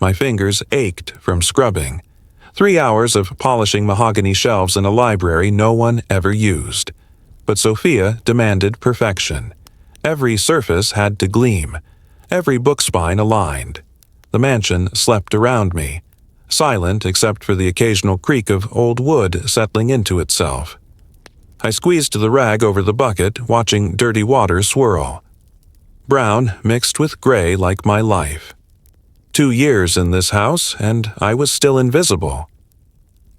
My fingers ached from scrubbing. 3 hours of polishing mahogany shelves in a library no one ever used. But Sophia demanded perfection. Every surface had to gleam. Every book spine aligned. The mansion slept around me, silent except for the occasional creak of old wood settling into itself. I squeezed the rag over the bucket, watching dirty water swirl. Brown mixed with gray like my life. 2 years in this house, and I was still invisible.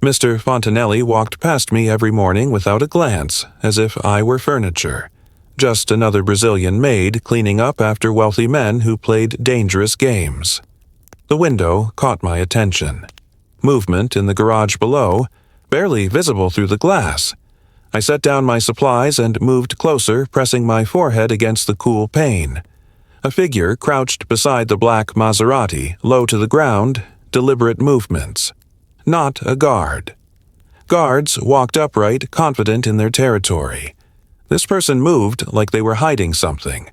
Mr. Fontanelli walked past me every morning without a glance, as if I were furniture. Just another Brazilian maid cleaning up after wealthy men who played dangerous games. The window caught my attention. Movement in the garage below, barely visible through the glass. I set down my supplies and moved closer, pressing my forehead against the cool pane. A figure crouched beside the black Maserati, low to the ground, deliberate movements. Not a guard. Guards walked upright, confident in their territory. This person moved like they were hiding something.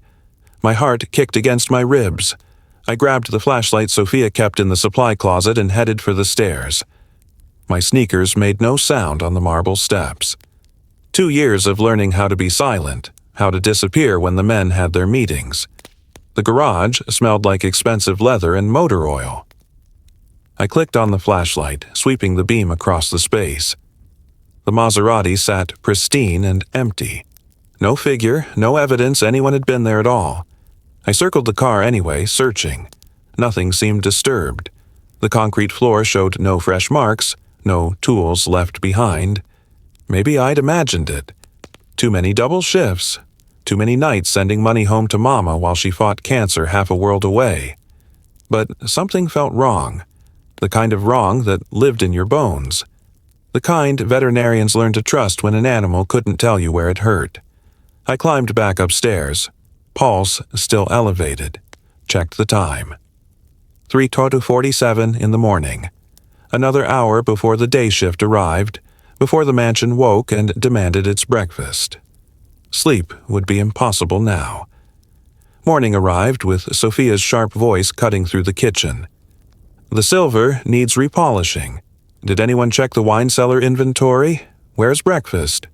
My heart kicked against my ribs. I grabbed the flashlight Sophia kept in the supply closet and headed for the stairs. My sneakers made no sound on the marble steps. 2 years of learning how to be silent, how to disappear when the men had their meetings. The garage smelled like expensive leather and motor oil. I clicked on the flashlight, sweeping the beam across the space. The Maserati sat pristine and empty. No figure, no evidence anyone had been there at all. I circled the car anyway, searching. Nothing seemed disturbed. The concrete floor showed no fresh marks, no tools left behind. Maybe I'd imagined it. Too many double shifts. Too many nights sending money home to Mama while she fought cancer half a world away. But something felt wrong. The kind of wrong that lived in your bones. The kind veterinarians learn to trust when an animal couldn't tell you where it hurt. I climbed back upstairs. Pulse still elevated. Checked the time. 3:47 in the morning. Another hour before the day shift arrived, before the mansion woke and demanded its breakfast. Sleep would be impossible now. Morning arrived with Sophia's sharp voice cutting through the kitchen. The silver needs repolishing. Did anyone check the wine cellar inventory? Where's breakfast?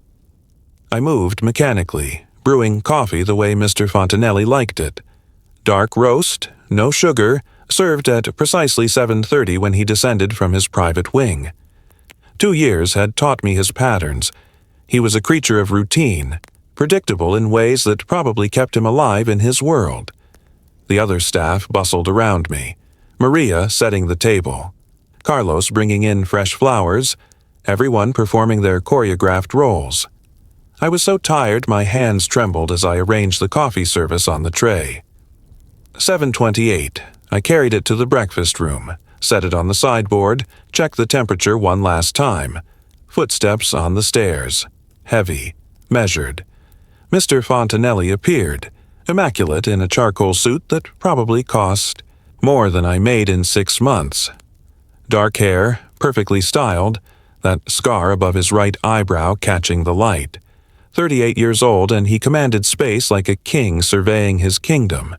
I moved mechanically, brewing coffee the way Mr. Fontanelli liked it. Dark roast, no sugar, served at precisely 7:30 when he descended from his private wing. 2 years had taught me his patterns. He was a creature of routine, predictable in ways that probably kept him alive in his world. The other staff bustled around me, Maria setting the table, Carlos bringing in fresh flowers, everyone performing their choreographed roles. I was so tired my hands trembled as I arranged the coffee service on the tray. 7:28. I carried it to the breakfast room, set it on the sideboard, checked the temperature one last time. Footsteps on the stairs. Heavy. Measured. Mr. Fontanelli appeared, immaculate in a charcoal suit that probably cost more than I made in 6 months. Dark hair, perfectly styled, that scar above his right eyebrow catching the light. 38 years old, and he commanded space like a king surveying his kingdom.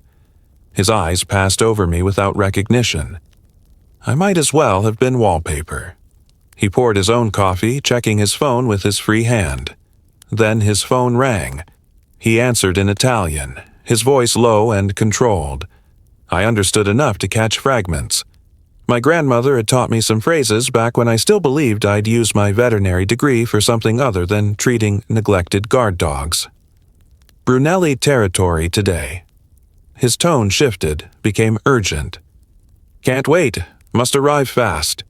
His eyes passed over me without recognition. I might as well have been wallpaper. He poured his own coffee, checking his phone with his free hand. Then his phone rang. He answered in Italian, his voice low and controlled. I understood enough to catch fragments. My grandmother had taught me some phrases back when I still believed I'd use my veterinary degree for something other than treating neglected guard dogs. Brunelli territory today. His tone shifted, became urgent. Can't wait. Must arrive fast.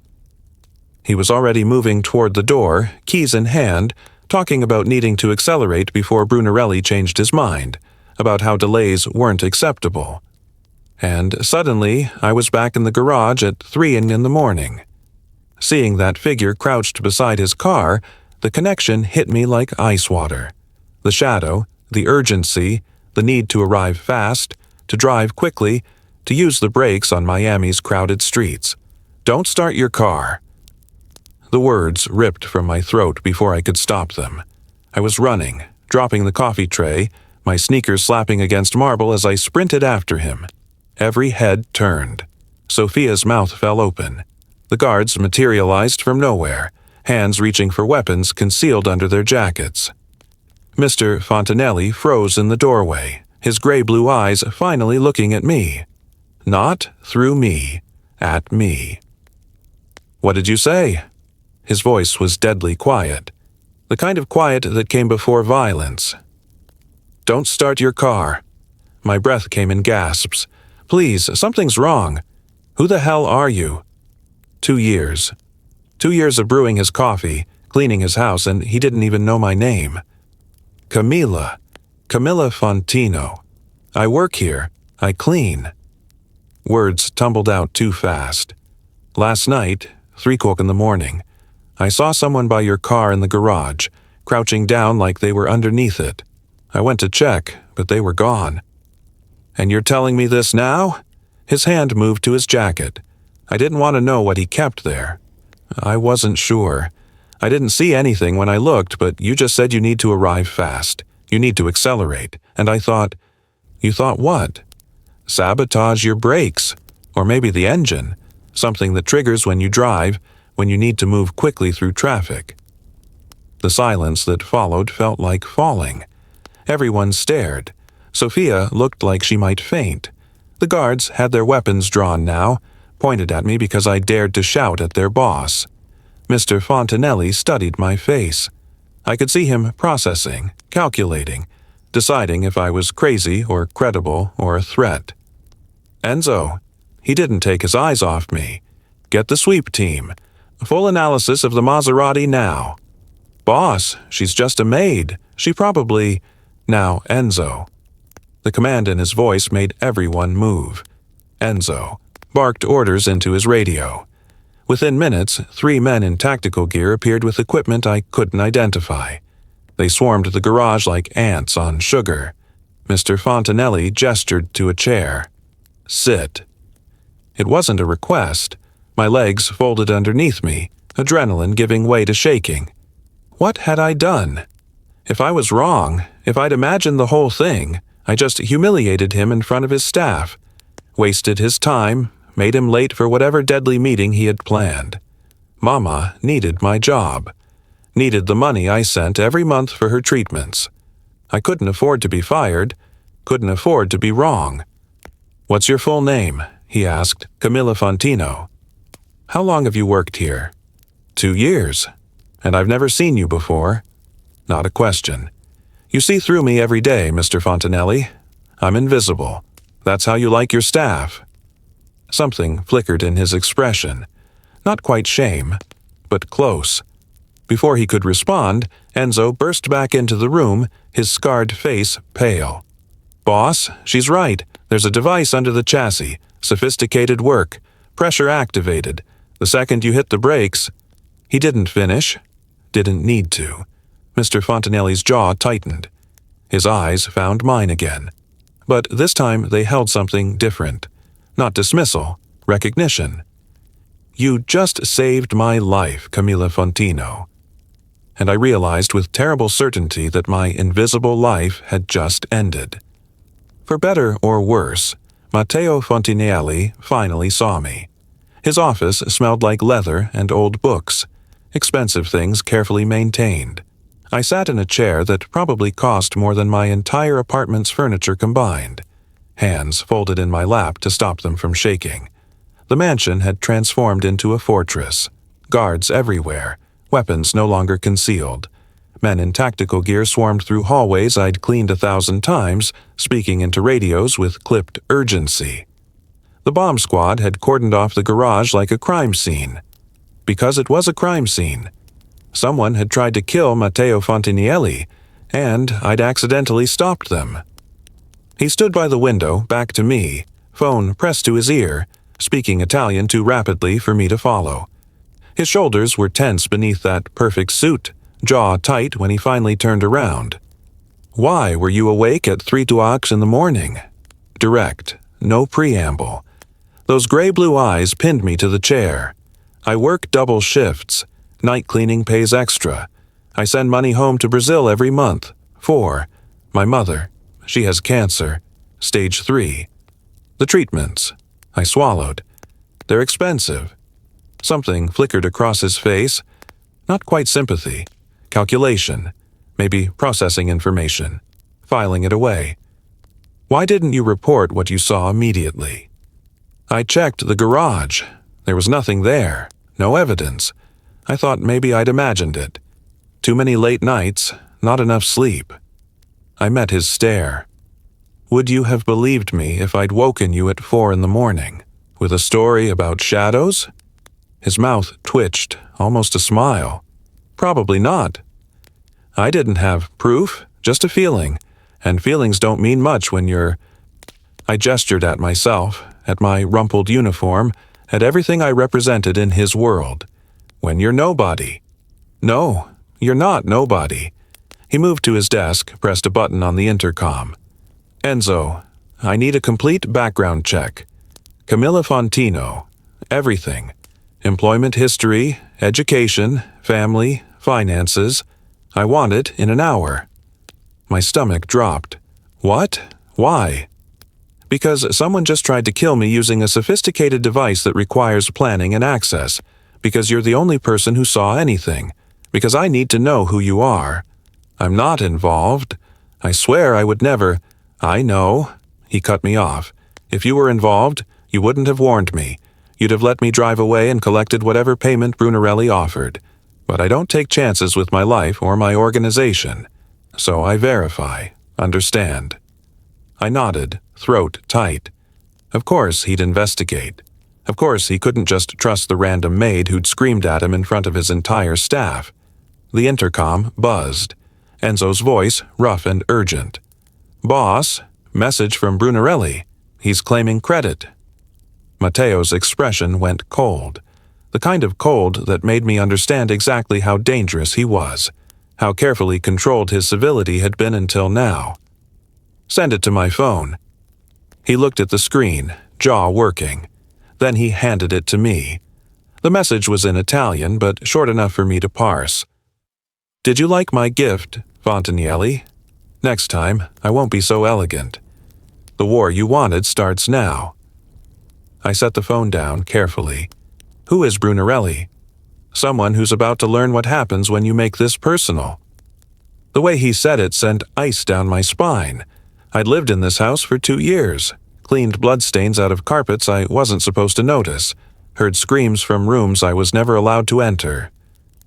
He was already moving toward the door, keys in hand, talking about needing to accelerate before Brunarelli changed his mind, about how delays weren't acceptable. And suddenly, I was back in the garage at 3 in the morning. Seeing that figure crouched beside his car, the connection hit me like ice water. The shadow, the urgency, the need to arrive fast, to drive quickly, to use the brakes on Miami's crowded streets. Don't start your car. The words ripped from my throat before I could stop them. I was running, dropping the coffee tray, my sneakers slapping against marble as I sprinted after him. Every head turned. Sophia's mouth fell open. The guards materialized from nowhere, hands reaching for weapons concealed under their jackets. Mr. Fontanelli froze in the doorway, his gray-blue eyes finally looking at me. Not through me, at me. "What did you say?" His voice was deadly quiet, the kind of quiet that came before violence. "Don't start your car." My breath came in gasps. "Please, something's wrong. Who the hell are you?" 2 years. 2 years of brewing his coffee, cleaning his house, and he didn't even know my name. Camilla Fontino. I work here. I clean. Words tumbled out too fast. "Last night, 3:00 in the morning, I saw someone by your car in the garage, crouching down like they were underneath it. I went to check, but they were gone." "And you're telling me this now?" His hand moved to his jacket. I didn't want to know what he kept there. "I wasn't sure. I didn't see anything when I looked, but you just said you need to arrive fast. You need to accelerate. And I thought..." "You thought what?" "Sabotage your brakes. Or maybe the engine. Something that triggers when you drive, when you need to move quickly through traffic." The silence that followed felt like falling. Everyone stared. Sophia looked like she might faint. The guards had their weapons drawn now, pointed at me because I dared to shout at their boss. Mr. Fontanelli studied my face. I could see him processing, calculating, deciding if I was crazy or credible or a threat. "Enzo." He didn't take his eyes off me. "Get the sweep team. Full analysis of the Maserati now." "Boss, she's just a maid. She probably..." "Now, Enzo." The command in his voice made everyone move. Enzo barked orders into his radio. Within minutes, 3 men in tactical gear appeared with equipment I couldn't identify. They swarmed the garage like ants on sugar. Mr. Fontanelli gestured to a chair. "Sit." It wasn't a request. My legs folded underneath me, adrenaline giving way to shaking. What had I done? If I was wrong, if I'd imagined the whole thing, I just humiliated him in front of his staff, wasted his time, made him late for whatever deadly meeting he had planned. Mama needed my job, needed the money I sent every month for her treatments. I couldn't afford to be fired, couldn't afford to be wrong. "What's your full name?" he asked. "Camilla Fontino." "How long have you worked here?" 2 years. "And I've never seen you before." Not a question. "You see through me every day, Mr. Fontanelli. I'm invisible. That's how you like your staff." Something flickered in his expression. Not quite shame, but close. Before he could respond, Enzo burst back into the room, his scarred face pale. "Boss, she's right. There's a device under the chassis. Sophisticated work. Pressure activated. The second you hit the brakes..." He didn't finish. Didn't need to. Mr. Fontanelli's jaw tightened. His eyes found mine again. But this time they held something different. Not dismissal, recognition. "You just saved my life, Camilla Fontino." And I realized with terrible certainty that my invisible life had just ended. For better or worse, Matteo Fontanelli finally saw me. His office smelled like leather and old books, expensive things carefully maintained. I sat in a chair that probably cost more than my entire apartment's furniture combined, hands folded in my lap to stop them from shaking. The mansion had transformed into a fortress. Guards everywhere, weapons no longer concealed. Men in tactical gear swarmed through hallways I'd cleaned 1,000 times, speaking into radios with clipped urgency. The bomb squad had cordoned off the garage like a crime scene. Because it was a crime scene. Someone had tried to kill Matteo Fontanelli, and I'd accidentally stopped them. He stood by the window, back to me, phone pressed to his ear, speaking Italian too rapidly for me to follow. His shoulders were tense beneath that perfect suit, jaw tight when he finally turned around. "Why were you awake at 3:00 in the morning?" Direct, no preamble. Those gray-blue eyes pinned me to the chair. "I work double shifts. Night cleaning pays extra. I send money home to Brazil every month. 4. My mother. She has cancer. Stage 3. The treatments." I swallowed. They're expensive. Something flickered across his face. Not quite sympathy. Calculation. Maybe processing information. Filing it away. Why didn't you report what you saw immediately? I checked the garage. There was nothing there. No evidence. I thought maybe I'd imagined it. Too many late nights, not enough sleep. I met his stare. Would you have believed me if I'd woken you at 4 a.m, with a story about shadows? His mouth twitched, almost a smile. Probably not. I didn't have proof, just a feeling, and feelings don't mean much when you're... I gestured at myself, at my rumpled uniform, at everything I represented in his world. When you're nobody. No, you're not nobody. He moved to his desk, pressed a button on the intercom. Enzo, I need a complete background check. Camilla Fontino. Everything. Employment history, education, family, finances. I want it in an hour. My stomach dropped. What? Why? Because someone just tried to kill me using a sophisticated device that requires planning and access. Because you're the only person who saw anything. Because I need to know who you are. I'm not involved. I swear I would never... I know. He cut me off. If you were involved, you wouldn't have warned me. You'd have let me drive away and collected whatever payment Brunarelli offered. But I don't take chances with my life or my organization. So I verify. Understand. I nodded, throat tight. Of course he'd investigate. Of course he couldn't just trust the random maid who'd screamed at him in front of his entire staff. The intercom buzzed. Enzo's voice rough and urgent. Boss, message from Brunarelli. He's claiming credit. Matteo's expression went cold. The kind of cold that made me understand exactly how dangerous he was, how carefully controlled his civility had been until now. Send it to my phone. He looked at the screen, jaw working. Then he handed it to me. The message was in Italian, but short enough for me to parse. Did you like my gift, Fontanelli? Next time, I won't be so elegant. The war you wanted starts now. I set the phone down carefully. Who is Brunarelli? Someone who's about to learn what happens when you make this personal. The way he said it sent ice down my spine. I'd lived in this house for 2 years, cleaned bloodstains out of carpets I wasn't supposed to notice, heard screams from rooms I was never allowed to enter.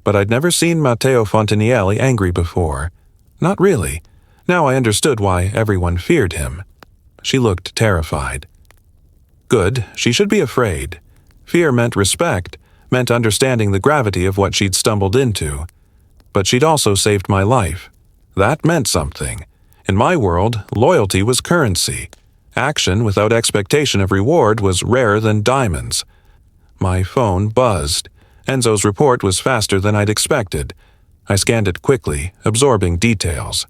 But I'd never seen Matteo Fontanelli angry before. Not really. Now I understood why everyone feared him. She looked terrified. Good, she should be afraid. Fear meant respect, meant understanding the gravity of what she'd stumbled into. But she'd also saved my life. That meant something. In my world, loyalty was currency. Action without expectation of reward was rarer than diamonds. My phone buzzed. Enzo's report was faster than I'd expected. I scanned it quickly, absorbing details.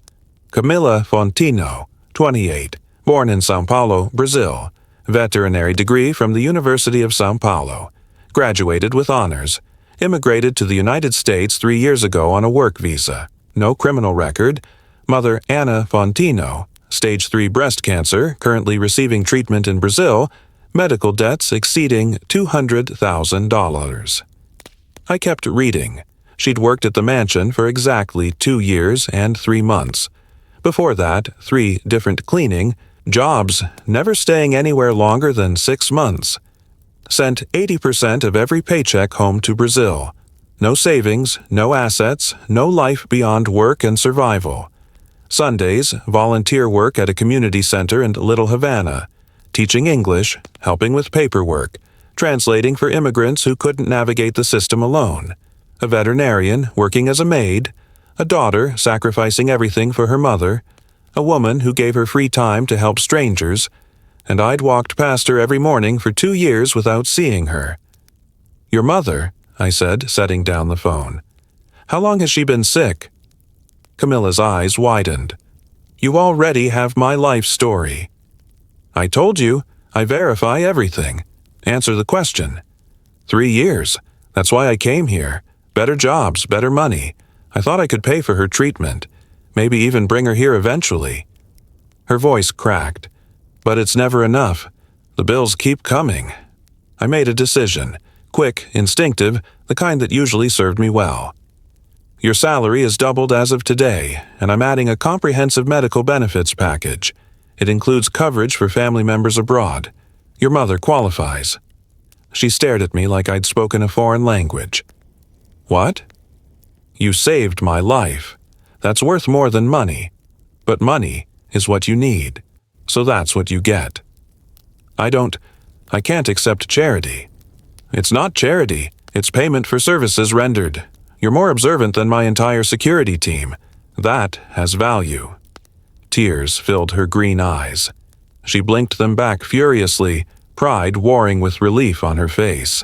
Camilla Fontino, 28, born in São Paulo, Brazil. Veterinary degree from the University of São Paulo. Graduated with honors. Immigrated to the United States 3 years ago on a work visa. No criminal record. Mother Anna Fontino, stage 3 breast cancer, currently receiving treatment in Brazil. Medical debts exceeding $200,000. I kept reading. She'd worked at the mansion for exactly 2 years and 3 months. Before that, 3 different cleaning jobs, never staying anywhere longer than 6 months. Sent 80% of every paycheck home to Brazil. No savings, no assets, no life beyond work and survival. Sundays, volunteer work at a community center in Little Havana. Teaching English, helping with paperwork, translating for immigrants who couldn't navigate the system alone. A veterinarian working as a maid. A daughter sacrificing everything for her mother. A woman who gave her free time to help strangers. And I'd walked past her every morning for 2 years without seeing her. Your mother, I said, setting down the phone. How long has she been sick? Camilla's eyes widened. You already have my life story. I told you, I verify everything. Answer the question. 3 years. That's why I came here. Better jobs, better money. I thought I could pay for her treatment. Maybe even bring her here eventually. Her voice cracked. But it's never enough. The bills keep coming. I made a decision, quick, instinctive, the kind that usually served me well. Your salary is doubled as of today, and I'm adding a comprehensive medical benefits package. It includes coverage for family members abroad. Your mother qualifies. She stared at me like I'd spoken a foreign language. What? You saved my life. That's worth more than money. But money is what you need, so that's what you get. I can't accept charity. It's not charity, it's payment for services rendered. You're more observant than my entire security team. That has value. Tears filled her green eyes. She blinked them back furiously, pride warring with relief on her face.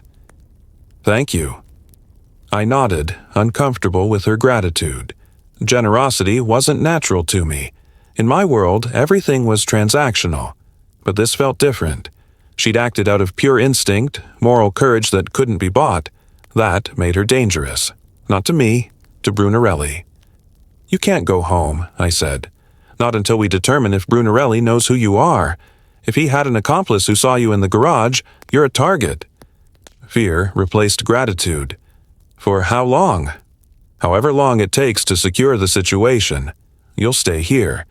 Thank you. I nodded, uncomfortable with her gratitude. Generosity wasn't natural to me. In my world, everything was transactional. But this felt different. She'd acted out of pure instinct, moral courage that couldn't be bought. That made her dangerous. Not to me, to Brunarelli. You can't go home, I said. Not until we determine if Brunarelli knows who you are. If he had an accomplice who saw you in the garage, you're a target. Fear replaced gratitude. For how long? However long it takes to secure the situation. You'll stay here.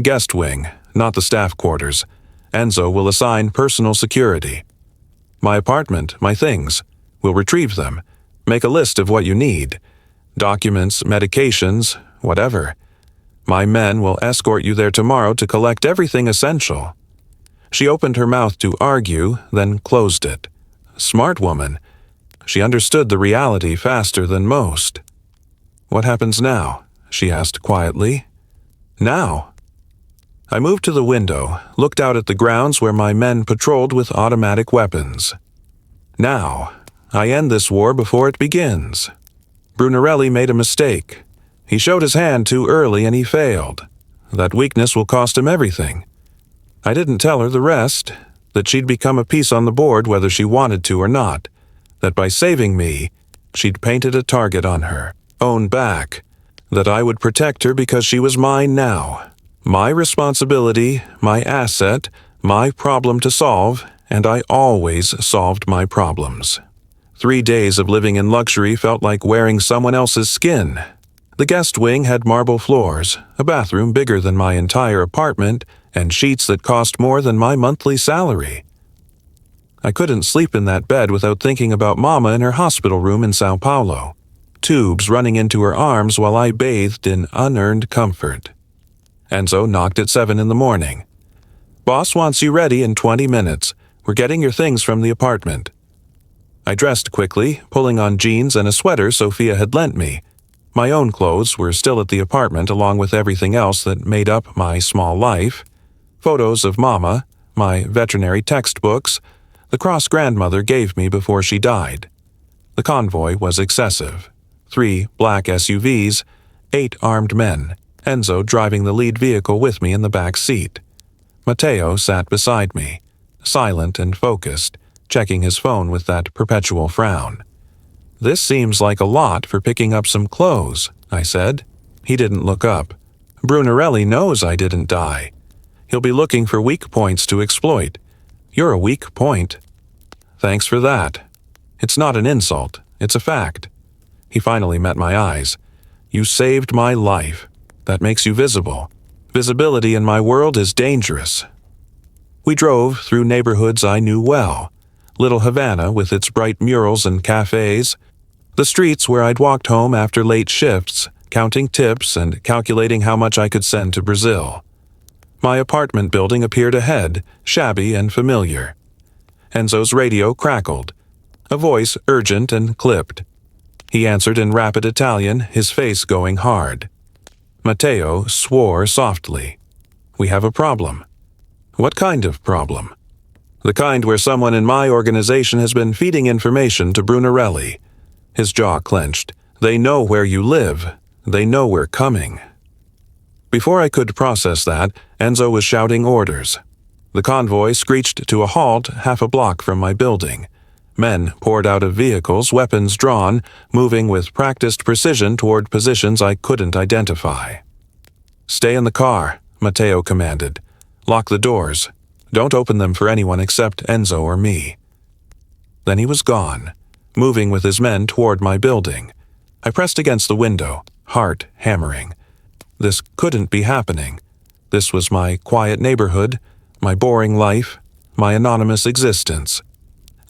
Guest wing, not the staff quarters. Enzo will assign personal security. My apartment, my things. We'll retrieve them. Make a list of what you need. Documents, medications, whatever. My men will escort you there tomorrow to collect everything essential. She opened her mouth to argue, then closed it. Smart woman. She understood the reality faster than most. What happens now? She asked quietly. Now? I moved to the window, looked out at the grounds where my men patrolled with automatic weapons. Now, I end this war before it begins. Brunarelli made a mistake. He showed his hand too early and he failed. That weakness will cost him everything. I didn't tell her the rest, that she'd become a piece on the board whether she wanted to or not, that by saving me, she'd painted a target on her own back, that I would protect her because she was mine now. My responsibility, my asset, my problem to solve, and I always solved my problems. 3 days of living in luxury felt like wearing someone else's skin. The guest wing had marble floors, a bathroom bigger than my entire apartment, and sheets that cost more than my monthly salary. I couldn't sleep in that bed without thinking about Mama in her hospital room in Sao Paulo, tubes running into her arms while I bathed in unearned comfort. Enzo knocked at 7 in the morning. Boss wants you ready in 20 minutes. We're getting your things from the apartment. I dressed quickly, pulling on jeans and a sweater Sophia had lent me. My own clothes were still at the apartment along with everything else that made up my small life. Photos of Mama, my veterinary textbooks, the cross grandmother gave me before she died. The convoy was excessive. 3 black SUVs, 8 armed men. Enzo driving the lead vehicle with me in the back seat. Matteo sat beside me, silent and focused, checking his phone with that perpetual frown. This seems like a lot for picking up some clothes, I said. He didn't look up. Brunarelli knows I didn't die. He'll be looking for weak points to exploit. You're a weak point. Thanks for that. It's not an insult, it's a fact. He finally met my eyes. You saved my life. That makes you visible. Visibility in my world is dangerous. We drove through neighborhoods I knew well. Little Havana with its bright murals and cafes. The streets where I'd walked home after late shifts, counting tips and calculating how much I could send to Brazil. My apartment building appeared ahead, shabby and familiar. Enzo's radio crackled. A voice urgent and clipped. He answered in rapid Italian, his face going hard. Matteo swore softly. We have a problem. What kind of problem? The kind where someone in my organization has been feeding information to Brunarelli. His jaw clenched. They know where you live. They know we're coming. Before I could process that, Enzo was shouting orders. The convoy screeched to a halt half a block from my building. Men poured out of vehicles, weapons drawn, moving with practiced precision toward positions I couldn't identify. Stay in the car, Matteo commanded. Lock the doors. Don't open them for anyone except Enzo or me. Then he was gone, moving with his men toward my building. I pressed against the window, heart hammering. This couldn't be happening. This was my quiet neighborhood, my boring life, my anonymous existence.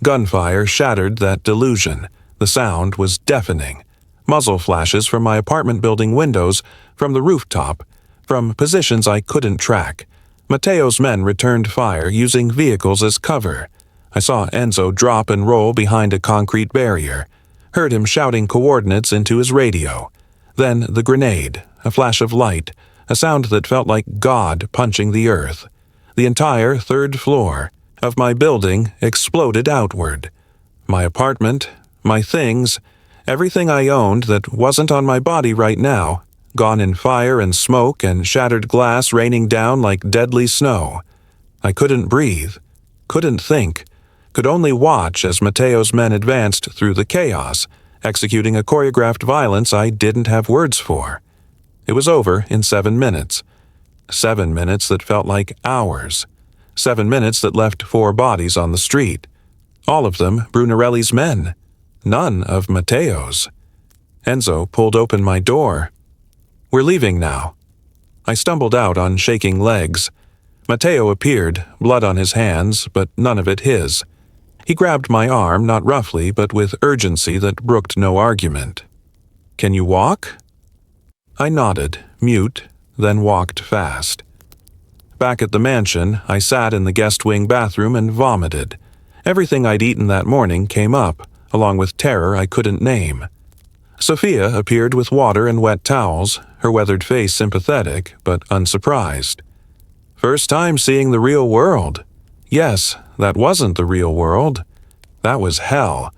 Gunfire shattered that delusion. The sound was deafening. Muzzle flashes from my apartment building windows, from the rooftop, from positions I couldn't track. Mateo's men returned fire, using vehicles as cover. I saw Enzo drop and roll behind a concrete barrier, heard him shouting coordinates into his radio. Then the grenade, a flash of light, a sound that felt like God punching the earth. The entire third floor of my building exploded outward. My apartment, my things, everything I owned that wasn't on my body right now, gone in fire and smoke and shattered glass raining down like deadly snow. I couldn't breathe, couldn't think, could only watch as Mateo's men advanced through the chaos, executing a choreographed violence I didn't have words for. It was over in 7 minutes. 7 minutes that felt like hours. 7 minutes that left 4 bodies on the street. All of them Brunarelli's men. None of Mateo's. Enzo pulled open my door. "We're leaving now." I stumbled out on shaking legs. Mateo appeared, blood on his hands, but none of it his. He grabbed my arm, not roughly, but with urgency that brooked no argument. "Can you walk?" I nodded, mute, then walked fast. Back at the mansion, I sat in the guest wing bathroom and vomited. Everything I'd eaten that morning came up, along with terror I couldn't name. Sophia appeared with water and wet towels, her weathered face sympathetic but unsurprised. First time seeing the real world. Yes, that wasn't the real world. That was hell.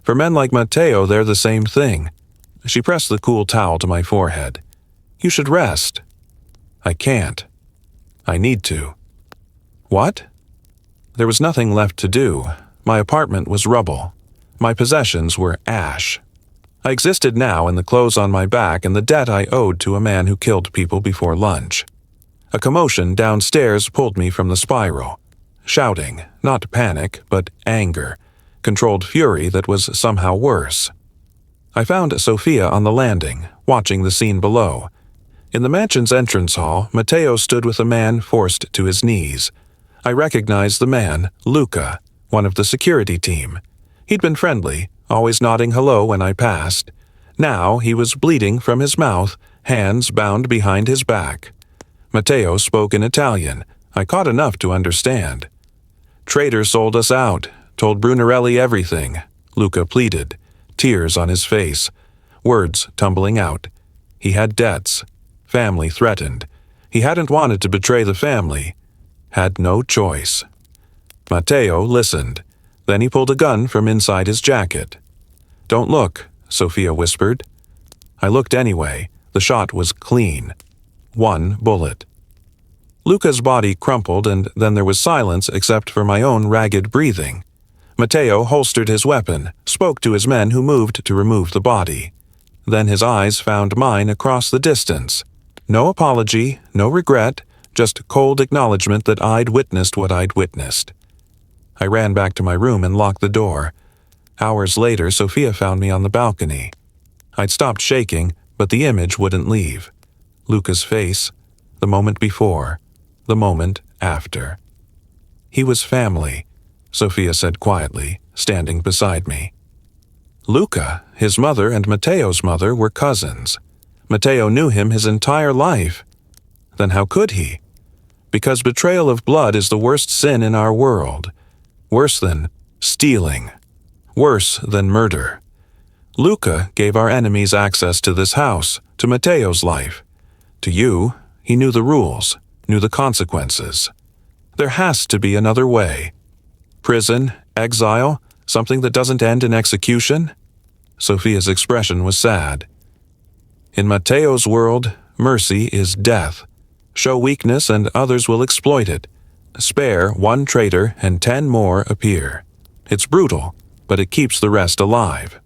For men like Mateo, they're the same thing. She pressed the cool towel to my forehead. "You should rest." "I can't. I need to." "What?" There was nothing left to do. My apartment was rubble. My possessions were ash. I existed now in the clothes on my back and the debt I owed to a man who killed people before lunch. A commotion downstairs pulled me from the spiral. Shouting, not panic, but anger. Controlled fury that was somehow worse. I found Sophia on the landing, watching the scene below. In the mansion's entrance hall, Mateo stood with a man forced to his knees. I recognized the man, Luca, one of the security team. He'd been friendly, always nodding hello when I passed. Now he was bleeding from his mouth, hands bound behind his back. Mateo spoke in Italian. I caught enough to understand. "Traitor sold us out, told Brunarelli everything," Luca pleaded, tears on his face, words tumbling out. He had debts, family threatened. He hadn't wanted to betray the family, had no choice. Mateo listened. Then he pulled a gun from inside his jacket. "Don't look," Sophia whispered. I looked anyway. The shot was clean. 1 bullet. Luca's body crumpled, and then there was silence except for my own ragged breathing. Mateo holstered his weapon, spoke to his men who moved to remove the body. Then his eyes found mine across the distance. No apology, no regret, just cold acknowledgement that I'd witnessed what I'd witnessed. I ran back to my room and locked the door. Hours later, Sophia found me on the balcony. I'd stopped shaking, but the image wouldn't leave. Luca's face, the moment before, the moment after. "He was family," Sophia said quietly, standing beside me. Luca, his mother and Mateo's mother were cousins. Mateo knew him his entire life. Then how could he? Because betrayal of blood is the worst sin in our world. Worse than stealing. Worse than murder. Luca gave our enemies access to this house, to Mateo's life. To you, he knew the rules, knew the consequences. There has to be another way. Prison, exile, something that doesn't end in execution? Sophia's expression was sad. In Mateo's world, mercy is death. Show weakness and others will exploit it. Spare 1 traitor and 10 more appear. It's brutal, but it keeps the rest alive.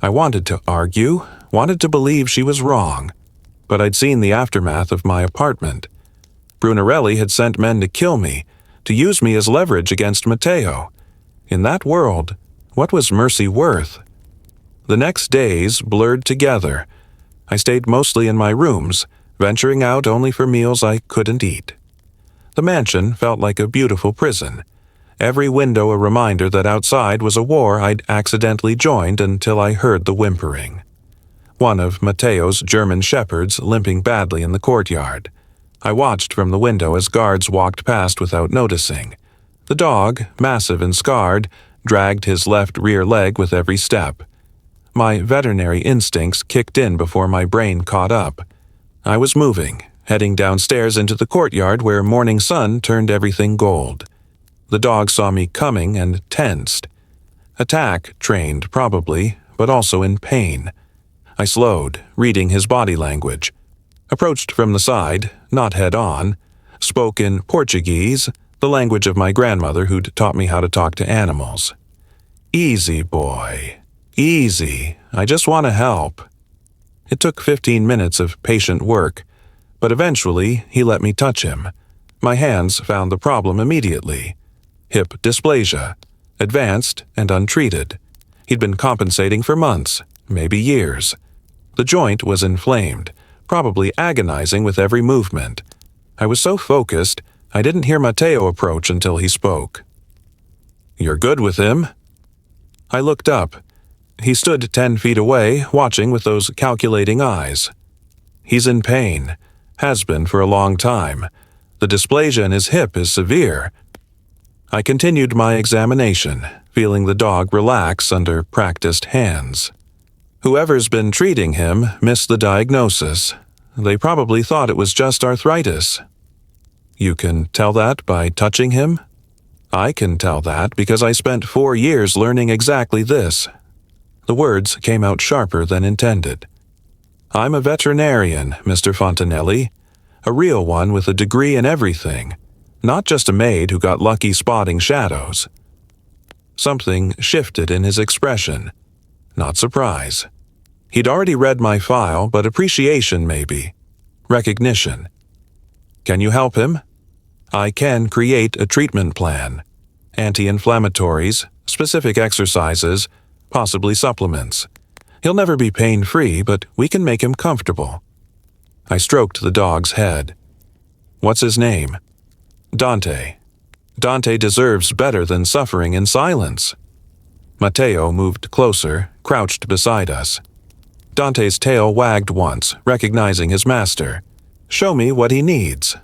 I wanted to argue, wanted to believe she was wrong, but I'd seen the aftermath of my apartment. Brunarelli had sent men to kill me, to use me as leverage against Mateo. In that world, what was mercy worth? The next days blurred together. I stayed mostly in my rooms, venturing out only for meals I couldn't eat. The mansion felt like a beautiful prison. Every window a reminder that outside was a war I'd accidentally joined until I heard the whimpering. One of Mateo's German shepherds limping badly in the courtyard. I watched from the window as guards walked past without noticing. The dog, massive and scarred, dragged his left rear leg with every step. My veterinary instincts kicked in before my brain caught up. I was moving, heading downstairs into the courtyard where morning sun turned everything gold. The dog saw me coming and tensed. Attack trained, probably, but also in pain. I slowed, reading his body language. Approached from the side, not head-on. Spoke in Portuguese, the language of my grandmother who'd taught me how to talk to animals. "Easy, boy. Easy. I just want to help." It took 15 minutes of patient work, but eventually he let me touch him. My hands found the problem immediately. Hip dysplasia, advanced and untreated. He'd been compensating for months, maybe years. The joint was inflamed, probably agonizing with every movement. I was so focused, I didn't hear Mateo approach until he spoke. "You're good with him?" I looked up. He stood 10 feet away, watching with those calculating eyes. "He's in pain. Has been for a long time. The dysplasia in his hip is severe." I continued my examination, feeling the dog relax under practiced hands. Whoever's been treating him missed the diagnosis. They probably thought it was just arthritis. "You can tell that by touching him?" "I can tell that because I spent 4 years learning exactly this." The words came out sharper than intended. "I'm a veterinarian, Mr. Fontanelli. A real one with a degree in everything. Not just a maid who got lucky spotting shadows." Something shifted in his expression. Not surprise. He'd already read my file, but appreciation maybe. Recognition. "Can you help him?" "I can create a treatment plan. Anti-inflammatories, specific exercises, possibly supplements. He'll never be pain-free, but we can make him comfortable." I stroked the dog's head. "What's his name?" "Dante. Dante deserves better than suffering in silence." Mateo moved closer, crouched beside us. Dante's tail wagged once, recognizing his master. "Show me what he needs."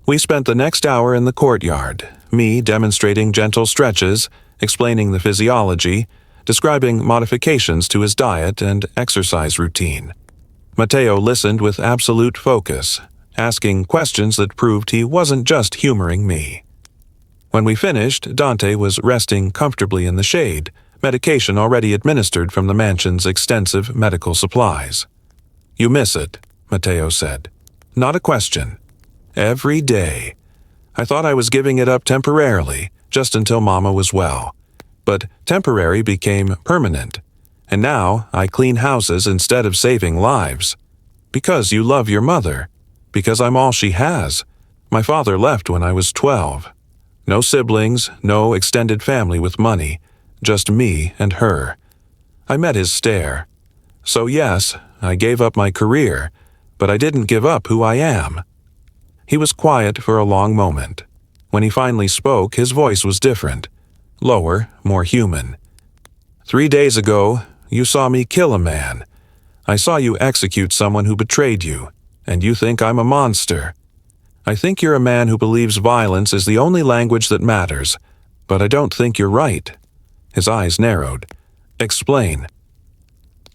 We spent the next hour in the courtyard, me demonstrating gentle stretches, explaining the physiology, describing modifications to his diet and exercise routine. Mateo listened with absolute focus, asking questions that proved he wasn't just humoring me. When we finished, Dante was resting comfortably in the shade, medication already administered from the mansion's extensive medical supplies. "You miss it," Mateo said. "Not a question. Every day. I thought I was giving it up temporarily, just until Mama was well. But temporary became permanent. And now I clean houses instead of saving lives. Because you love your mother. Because I'm all she has. My father left when I was 12. No siblings, no extended family with money. Just me and her." I met his stare. "So yes, I gave up my career, but I didn't give up who I am." He was quiet for a long moment. When he finally spoke, his voice was different. Lower, more human. "3 days ago, you saw me kill a man. I saw you execute someone who betrayed you, and you think I'm a monster. I think you're a man who believes violence is the only language that matters, but I don't think you're right." His eyes narrowed. "Explain."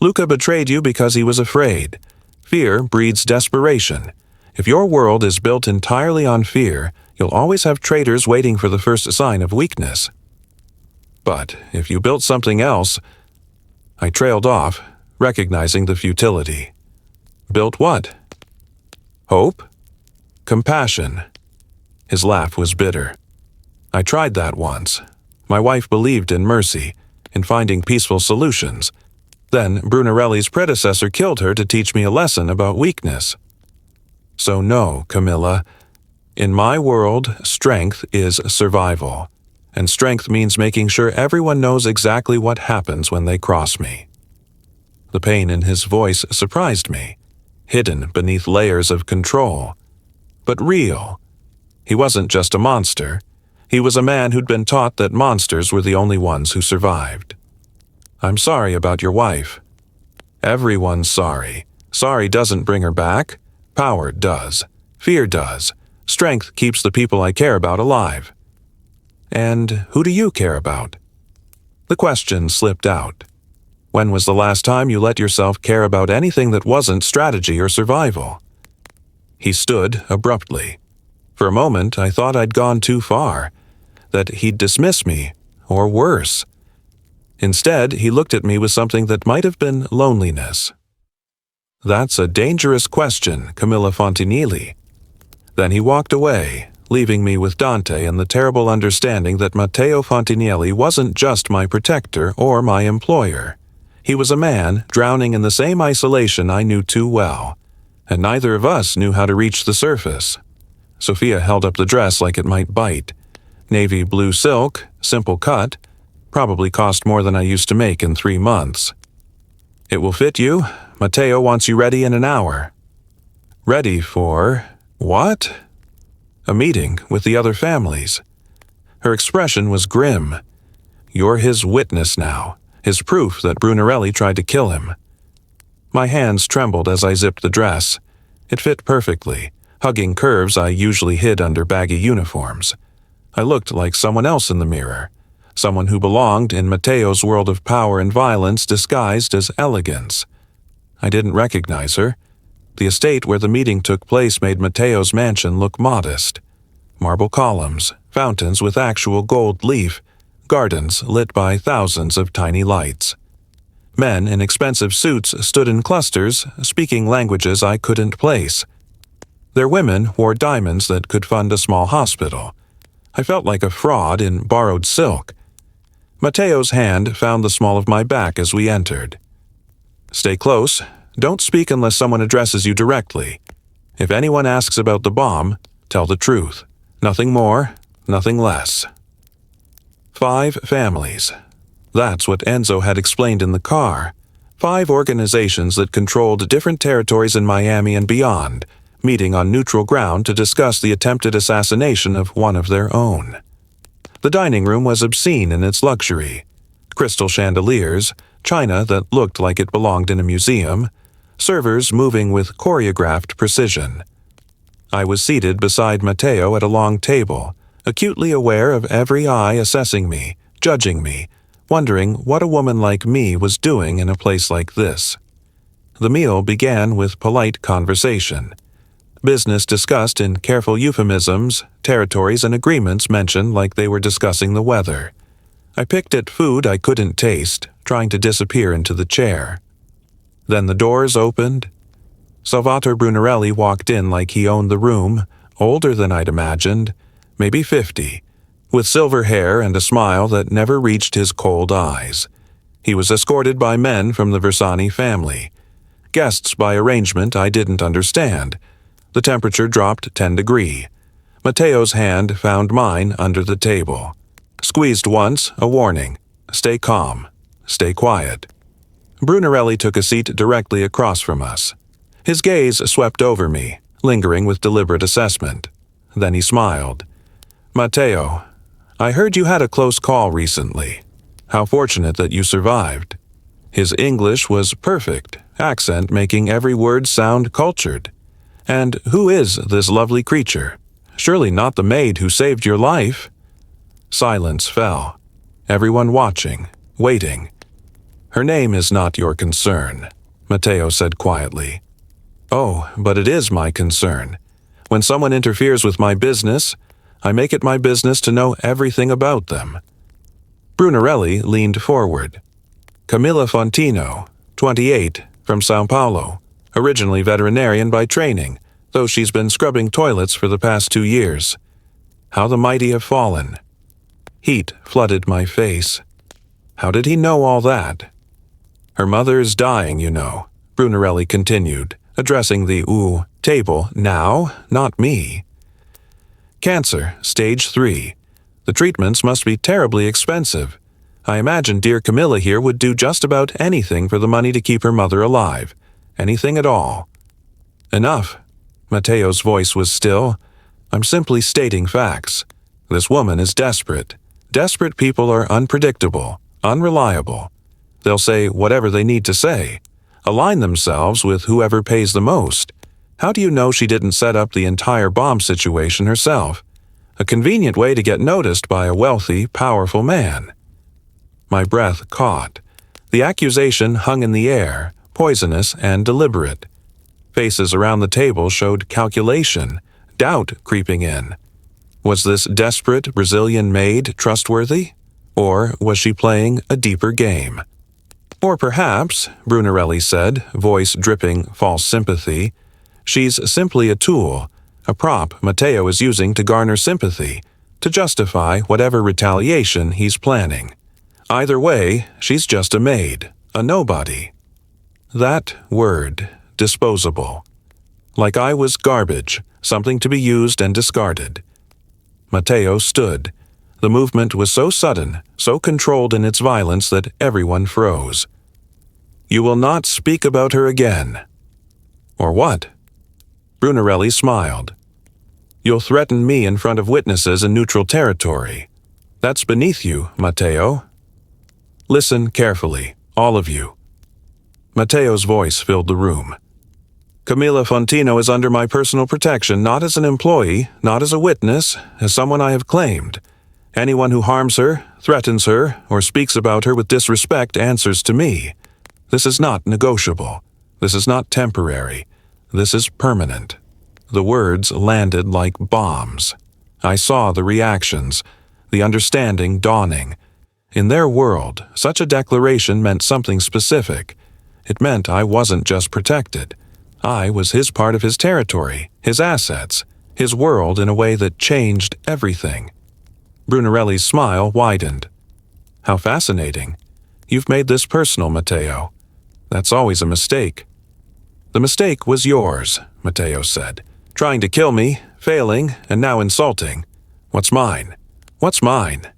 "Luca betrayed you because he was afraid. Fear breeds desperation. If your world is built entirely on fear, you'll always have traitors waiting for the first sign of weakness. But if you built something else..." I trailed off, recognizing the futility. "Built what?" "Hope? Compassion." His laugh was bitter. "I tried that once. My wife believed in mercy, in finding peaceful solutions. Then Brunarelli's predecessor killed her to teach me a lesson about weakness. So no, Camilla. In my world, strength is survival. and strength means making sure everyone knows exactly what happens when they cross me. The pain in his voice surprised me, hidden beneath layers of control, but real. He wasn't just a monster. He was a man who'd been taught that monsters were the only ones who survived. "I'm sorry about your wife." "Everyone's sorry. Sorry doesn't bring her back. Power does. Fear does. Strength keeps the people I care about alive." "And who do you care about?" The question slipped out. When was the last time you let yourself care about anything that wasn't strategy or survival? He stood abruptly. For a moment, I thought I'd gone too far, that he'd dismiss me, or worse. Instead, he looked at me with something that might have been loneliness. "That's a dangerous question, Camilla Fontanilli." Then he walked away, leaving me with Dante and the terrible understanding that Matteo Fontanelli wasn't just my protector or my employer. He was a man drowning in the same isolation I knew too well, and neither of us knew how to reach the surface. Sophia held up the dress like it might bite. Navy blue silk, simple cut, probably cost more than I used to make in 3 months. "It will fit you. Matteo wants you ready in an hour." "Ready for what?" "A meeting with the other families." Her expression was grim. "You're his witness now, his proof that Brunarelli tried to kill him." My hands trembled as I zipped the dress. It fit perfectly, hugging curves I usually hid under baggy uniforms. I looked like someone else in the mirror, someone who belonged in Matteo's world of power and violence disguised as elegance. I didn't recognize her. The estate where the meeting took place made Matteo's mansion look modest. Marble columns, fountains with actual gold leaf, gardens lit by thousands of tiny lights. Men in expensive suits stood in clusters, speaking languages I couldn't place. Their women wore diamonds that could fund a small hospital. I felt like a fraud in borrowed silk. Matteo's hand found the small of my back as we entered. "Stay close. Don't speak unless someone addresses you directly. If anyone asks about the bomb, tell the truth. Nothing more, nothing less." 5 families. That's what Enzo had explained in the car. 5 organizations that controlled different territories in Miami and beyond, meeting on neutral ground to discuss the attempted assassination of one of their own. The dining room was obscene in its luxury. Crystal chandeliers, china that looked like it belonged in a museum, servers moving with choreographed precision. I was seated beside Matteo at a long table, acutely aware of every eye assessing me, judging me, wondering what a woman like me was doing in a place like this. The meal began with polite conversation. Business discussed in careful euphemisms, territories and agreements mentioned like they were discussing the weather. I picked at food I couldn't taste, trying to disappear into the chair. Then the doors opened. Salvatore Brunarelli walked in like he owned the room, older than I'd imagined, maybe 50, with silver hair and a smile that never reached his cold eyes. He was escorted by men from the Versani family. Guests by arrangement I didn't understand. The temperature dropped 10 degrees. Matteo's hand found mine under the table. Squeezed once, a warning. Stay calm. Stay quiet. Brunarelli took a seat directly across from us. His gaze swept over me, lingering with deliberate assessment. Then he smiled. "Matteo, I heard you had a close call recently. How fortunate that you survived." His English was perfect, accent making every word sound cultured. "And who is this lovely creature? Surely not the maid who saved your life?" Silence fell. Everyone watching, waiting. "Her name is not your concern," Matteo said quietly. "Oh, but it is my concern. When someone interferes with my business, I make it my business to know everything about them." Brunarelli leaned forward. "Camilla Fontino, 28, from Sao Paulo. Originally veterinarian by training, though she's been scrubbing toilets for the past 2 years. How the mighty have fallen." Heat flooded my face. How did he know all that? "Her mother's dying, you know," Brunarelli continued, addressing the table now, not me. "Cancer, stage 3. The treatments must be terribly expensive. I imagine dear Camilla here would do just about anything for the money to keep her mother alive. Anything at all. Enough. Matteo's voice was still. I'm simply stating facts. This woman is desperate. Desperate people are unpredictable, unreliable. They'll say whatever they need to say. Align themselves with whoever pays the most. How do you know she didn't set up the entire bomb situation herself? A convenient way to get noticed by a wealthy, powerful man. My breath caught. The accusation hung in the air, poisonous and deliberate. Faces around the table showed calculation, doubt creeping in. Was this desperate Brazilian maid trustworthy? Or was she playing a deeper game? Or perhaps, Brunarelli said, voice dripping false sympathy, she's simply a tool, a prop Matteo is using to garner sympathy, to justify whatever retaliation he's planning. Either way, she's just a maid, a nobody. That word, disposable. Like I was garbage, something to be used and discarded. Matteo stood. The movement was so sudden, so controlled in its violence that everyone froze. You will not speak about her again. Or what? Brunarelli smiled. You'll threaten me in front of witnesses in neutral territory. That's beneath you, Matteo. Listen carefully, all of you. Matteo's voice filled the room. Camilla Fontino is under my personal protection, not as an employee, not as a witness, as someone I have claimed. Anyone who harms her, threatens her, or speaks about her with disrespect answers to me. This is not negotiable. This is not temporary. This is permanent. The words landed like bombs. I saw the reactions, the understanding dawning. In their world, such a declaration meant something specific. It meant I wasn't just protected. I was his part of his territory, his assets, his world in a way that changed everything. Brunarelli's smile widened. How fascinating. You've made this personal, Matteo. That's always a mistake. The mistake was yours, Matteo said. Trying to kill me, failing, and now insulting. What's mine? What's mine?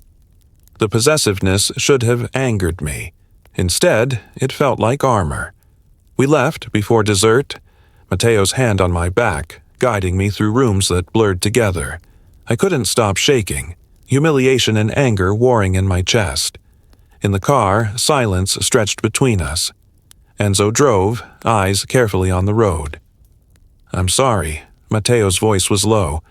The possessiveness should have angered me. Instead, it felt like armor. We left before dessert, Matteo's hand on my back, guiding me through rooms that blurred together. I couldn't stop shaking, humiliation and anger warring in my chest. In the car, silence stretched between us. Enzo drove, eyes carefully on the road. I'm sorry, Matteo's voice was low.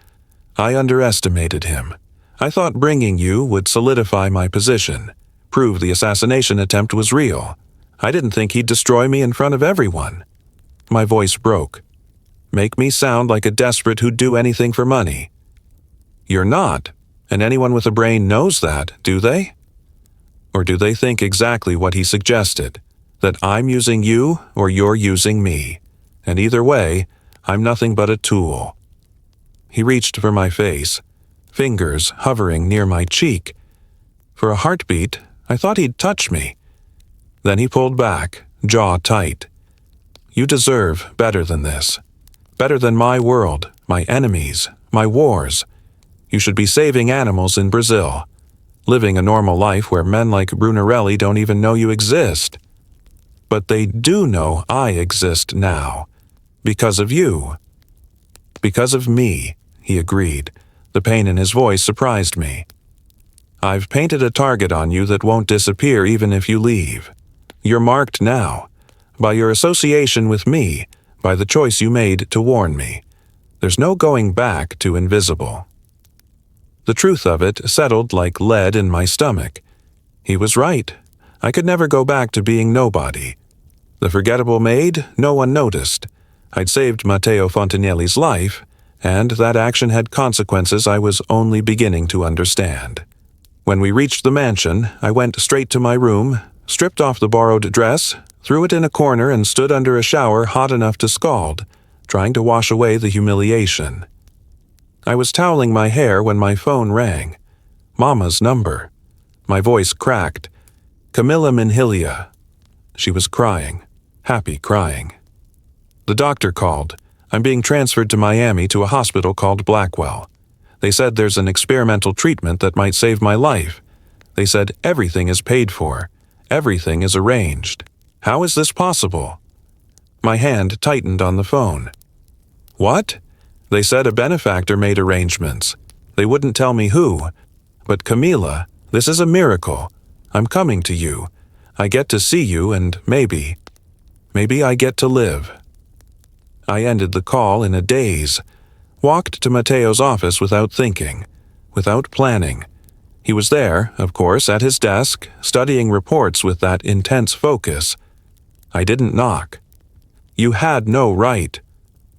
I underestimated him. I thought bringing you would solidify my position, prove the assassination attempt was real. I didn't think he'd destroy me in front of everyone. My voice broke. Make me sound like a desperate who'd do anything for money. You're not, and anyone with a brain knows that, do they? Or do they think exactly what he suggested, that I'm using you or you're using me, and either way, I'm nothing but a tool. He reached for my face, fingers hovering near my cheek. For a heartbeat, I thought he'd touch me. Then he pulled back, jaw tight. You deserve better than this. Better than my world, my enemies, my wars. You should be saving animals in Brazil, living a normal life where men like Brunarelli don't even know you exist. But they do know I exist now. Because of you. Because of me, he agreed. The pain in his voice surprised me. I've painted a target on you that won't disappear even if you leave. You're marked now. By your association with me, by the choice you made to warn me. There's no going back to invisible. The truth of it settled like lead in my stomach. He was right. I could never go back to being nobody. The forgettable maid, no one noticed. I'd saved Matteo Fontanelli's life, and that action had consequences I was only beginning to understand. When we reached the mansion, I went straight to my room, stripped off the borrowed dress, threw it in a corner and stood under a shower hot enough to scald, trying to wash away the humiliation. I was toweling my hair when my phone rang. Mama's number. My voice cracked. Camilla Minhilia. She was crying, happy crying. The doctor called. I'm being transferred to Miami to a hospital called Blackwell. They said there's an experimental treatment that might save my life. They said everything is paid for. Everything is arranged. How is this possible? My hand tightened on the phone. What? They said a benefactor made arrangements. They wouldn't tell me who. But Camila, this is a miracle. I'm coming to you. I get to see you and maybe I get to live. I ended the call in a daze, walked to Mateo's office without thinking, without planning. He was there, of course, at his desk, studying reports with that intense focus. I didn't knock. You had no right.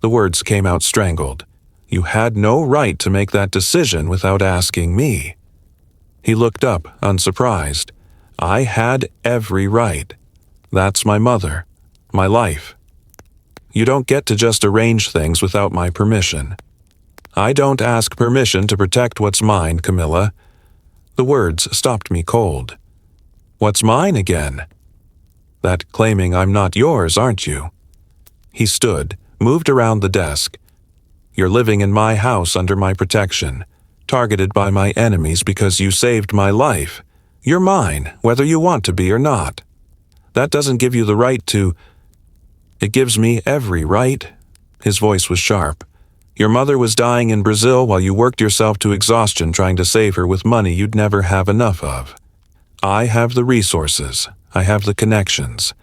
The words came out strangled. You had no right to make that decision without asking me. He looked up, unsurprised. I had every right. That's my mother, my life. You don't get to just arrange things without my permission. I don't ask permission to protect what's mine, Camilla. The words stopped me cold. What's mine again? That claiming I'm not yours, aren't you? He stood, moved around the desk. You're living in my house under my protection, targeted by my enemies because you saved my life. You're mine, whether you want to be or not. That doesn't give you the right to... It gives me every right. His voice was sharp. Your mother was dying in Brazil while you worked yourself to exhaustion trying to save her with money you'd never have enough of. I have the resources. I have the connections.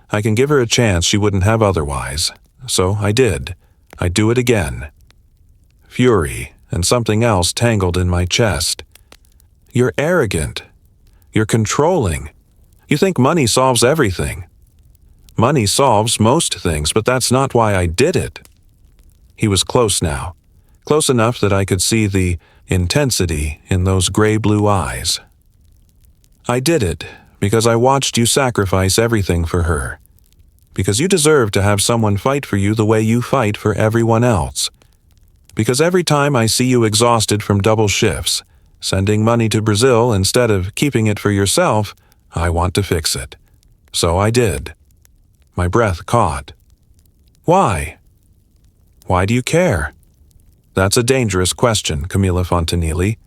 I can give her a chance she wouldn't have otherwise. So I did. I'd do it again. Fury and something else tangled in my chest. You're arrogant. You're controlling. You think money solves everything. Money solves most things, but that's not why I did it. He was close now, close enough that I could see the intensity in those gray-blue eyes. I did it because I watched you sacrifice everything for her. Because you deserve to have someone fight for you the way you fight for everyone else. Because every time I see you exhausted from double shifts, sending money to Brazil instead of keeping it for yourself, I want to fix it. So I did. My breath caught. Why? Why do you care? That's a dangerous question, Camilla Fontanilli.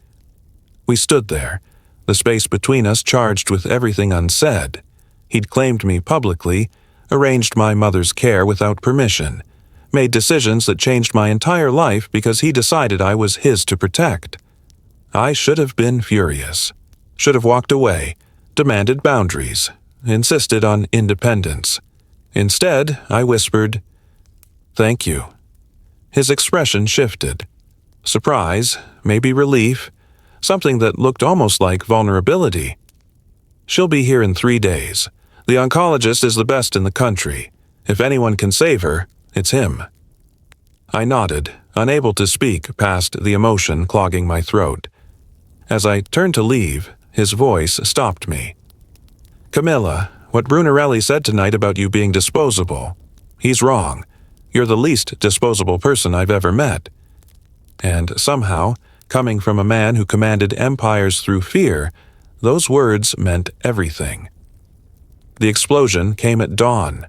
We stood there, the space between us charged with everything unsaid. He'd claimed me publicly, arranged my mother's care without permission, made decisions that changed my entire life because he decided I was his to protect. I should have been furious, should have walked away, demanded boundaries, insisted on independence. Instead, I whispered, "Thank you." His expression shifted. Surprise, maybe relief, something that looked almost like vulnerability. She'll be here in 3 days. The oncologist is the best in the country. If anyone can save her, it's him. I nodded, unable to speak past the emotion clogging my throat. As I turned to leave, his voice stopped me. Camilla, what Brunarelli said tonight about you being disposable, he's wrong. You're the least disposable person I've ever met. And somehow, coming from a man who commanded empires through fear, those words meant everything. The explosion came at dawn.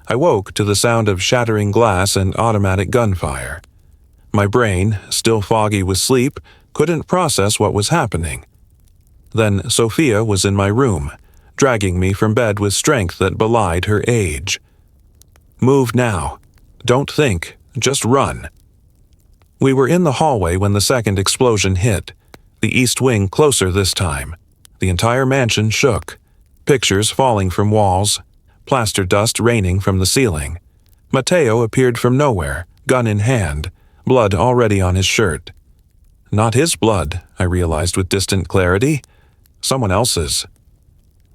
I woke to the sound of shattering glass and automatic gunfire. My brain, still foggy with sleep, couldn't process what was happening. Then Sophia was in my room, dragging me from bed with strength that belied her age. Move now. Don't think, just run. We were in the hallway when the second explosion hit, the east wing closer this time. The entire mansion shook, pictures falling from walls, plaster dust raining from the ceiling. Mateo appeared from nowhere, gun in hand, blood already on his shirt. Not his blood, I realized with distant clarity. Someone else's.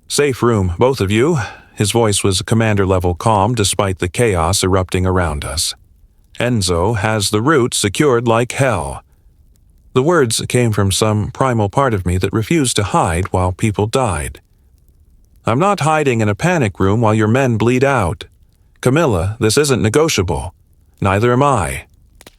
Safe room, both of you. His voice was commander-level calm despite the chaos erupting around us. Enzo has the route secured like hell. The words came from some primal part of me that refused to hide while people died. I'm not hiding in a panic room while your men bleed out. Camilla, this isn't negotiable. Neither am I.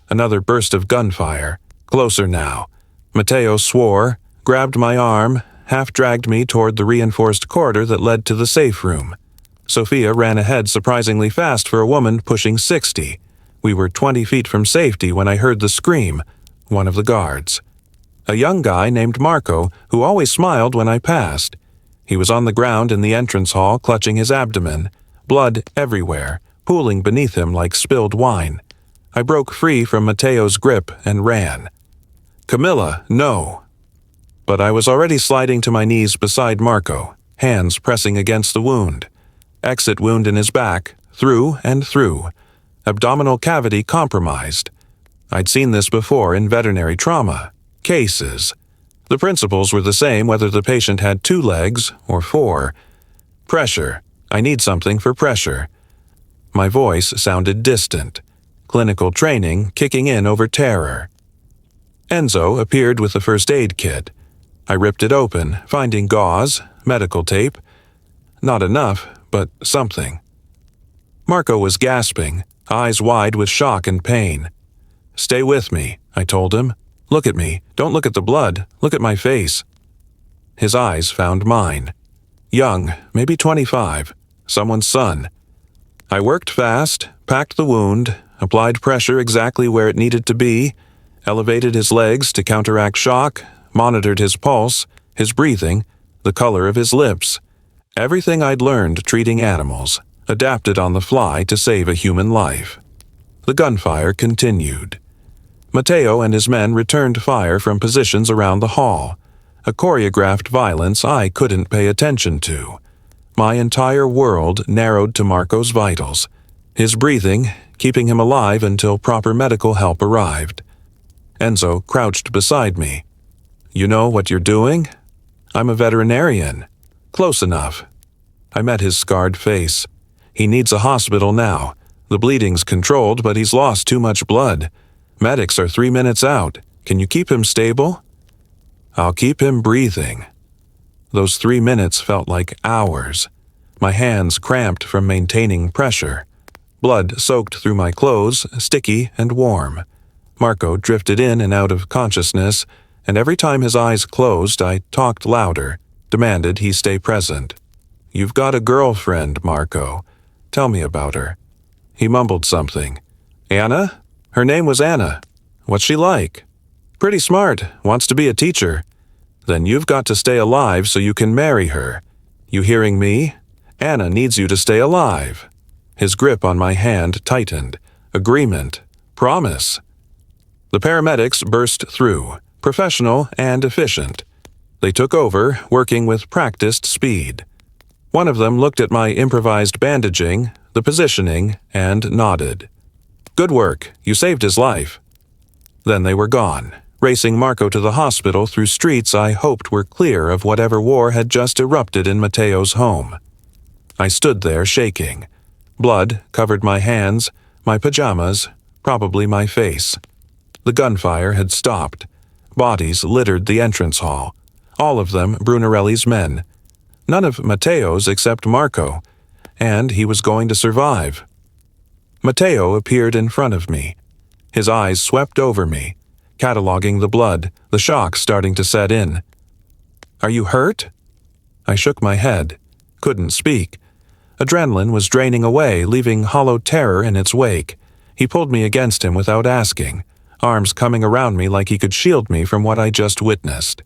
Another burst of gunfire, closer now. Mateo swore, grabbed my arm, half-dragged me toward the reinforced corridor that led to the safe room. Sophia ran ahead surprisingly fast for a woman pushing 60. We were 20 feet from safety when I heard the scream, one of the guards. a young guy named Marco who always smiled when I passed. He was on the ground in the entrance hall clutching his abdomen, blood everywhere, pooling beneath him like spilled wine. I broke free from Matteo's grip and ran. "Camilla, no!" But I was already sliding to my knees beside Marco, hands pressing against the wound. Exit wound in his back, through and through. Abdominal cavity compromised. I'd seen this before in veterinary trauma. Cases. The principles were the same whether the patient had 2 legs or 4. Pressure. I need something for pressure. My voice sounded distant. Clinical training kicking in over terror. Enzo appeared with the first aid kit. I ripped it open, finding gauze, medical tape. Not enough, but something. Marco was gasping, eyes wide with shock and pain. "Stay with me," I told him. "Look at me. Don't look at the blood. Look at my face." His eyes found mine. Young, maybe 25, someone's son. I worked fast, packed the wound, applied pressure exactly where it needed to be, elevated his legs to counteract shock, monitored his pulse, his breathing, the color of his lips. Everything I'd learned treating animals, adapted on the fly to save a human life. The gunfire continued. Matteo and his men returned fire from positions around the hall, a choreographed violence I couldn't pay attention to. My entire world narrowed to Marco's vitals, his breathing, keeping him alive until proper medical help arrived. Enzo crouched beside me. "You know what you're doing?" "I'm a veterinarian." "Close enough." I met his scarred face. "He needs a hospital now. The bleeding's controlled, but he's lost too much blood. Medics are 3 minutes out. Can you keep him stable?" "I'll keep him breathing." Those 3 minutes felt like hours. My hands cramped from maintaining pressure. Blood soaked through my clothes, sticky and warm. Marco drifted in and out of consciousness, and every time his eyes closed, I talked louder, demanded he stay present. "You've got a girlfriend, Marco. Tell me about her." He mumbled something. "Anna? Her name was Anna. What's she like?" "Pretty smart, wants to be a teacher." "Then you've got to stay alive so you can marry her. You hearing me? Anna needs you to stay alive." His grip on my hand tightened. Agreement. Promise. The paramedics burst through, professional and efficient. They took over, working with practiced speed. One of them looked at my improvised bandaging, the positioning, and nodded. "Good work. You saved his life." Then they were gone, racing Marco to the hospital through streets I hoped were clear of whatever war had just erupted in Matteo's home. I stood there shaking. Blood covered my hands, my pajamas, probably my face. The gunfire had stopped. Bodies littered the entrance hall. All of them Brunarelli's men. None of Matteo's except Marco, and he was going to survive. Matteo appeared in front of me. His eyes swept over me, cataloging the blood, the shock starting to set in. "Are you hurt?" I shook my head, couldn't speak. Adrenaline was draining away, leaving hollow terror in its wake. He pulled me against him without asking, arms coming around me like he could shield me from what I just witnessed.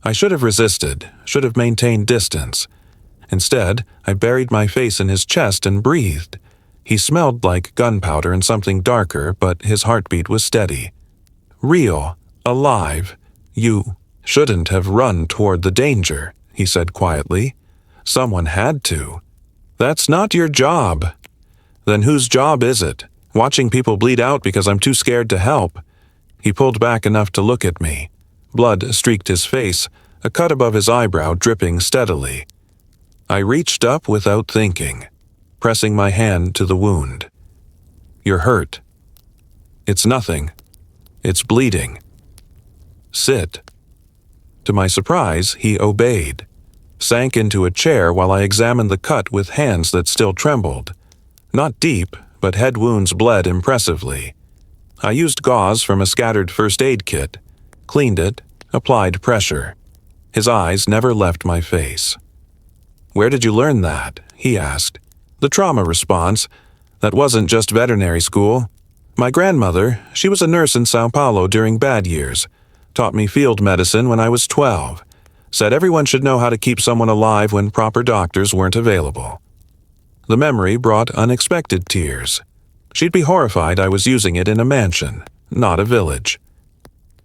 I should have resisted, should have maintained distance. Instead, I buried my face in his chest and breathed. He smelled like gunpowder and something darker, but his heartbeat was steady. "Real, alive. You shouldn't have run toward the danger," he said quietly. "Someone had to. That's not your job." "Then whose job is it? Watching people bleed out because I'm too scared to help." He pulled back enough to look at me. Blood streaked his face, a cut above his eyebrow dripping steadily. I reached up without thinking, pressing my hand to the wound. "You're hurt." "It's nothing. It's bleeding." "Sit." To my surprise, he obeyed, sank into a chair while I examined the cut with hands that still trembled. Not deep, but head wounds bled impressively. I used gauze from a scattered first aid kit, cleaned it, applied pressure. His eyes never left my face. "Where did you learn that?" he asked. The trauma response. "That wasn't just veterinary school. My grandmother, she was a nurse in Sao Paulo during bad years. taught me field medicine when I was 12, said everyone should know how to keep someone alive when proper doctors weren't available. The memory brought unexpected tears. She'd be horrified I was using it in a mansion, not a village.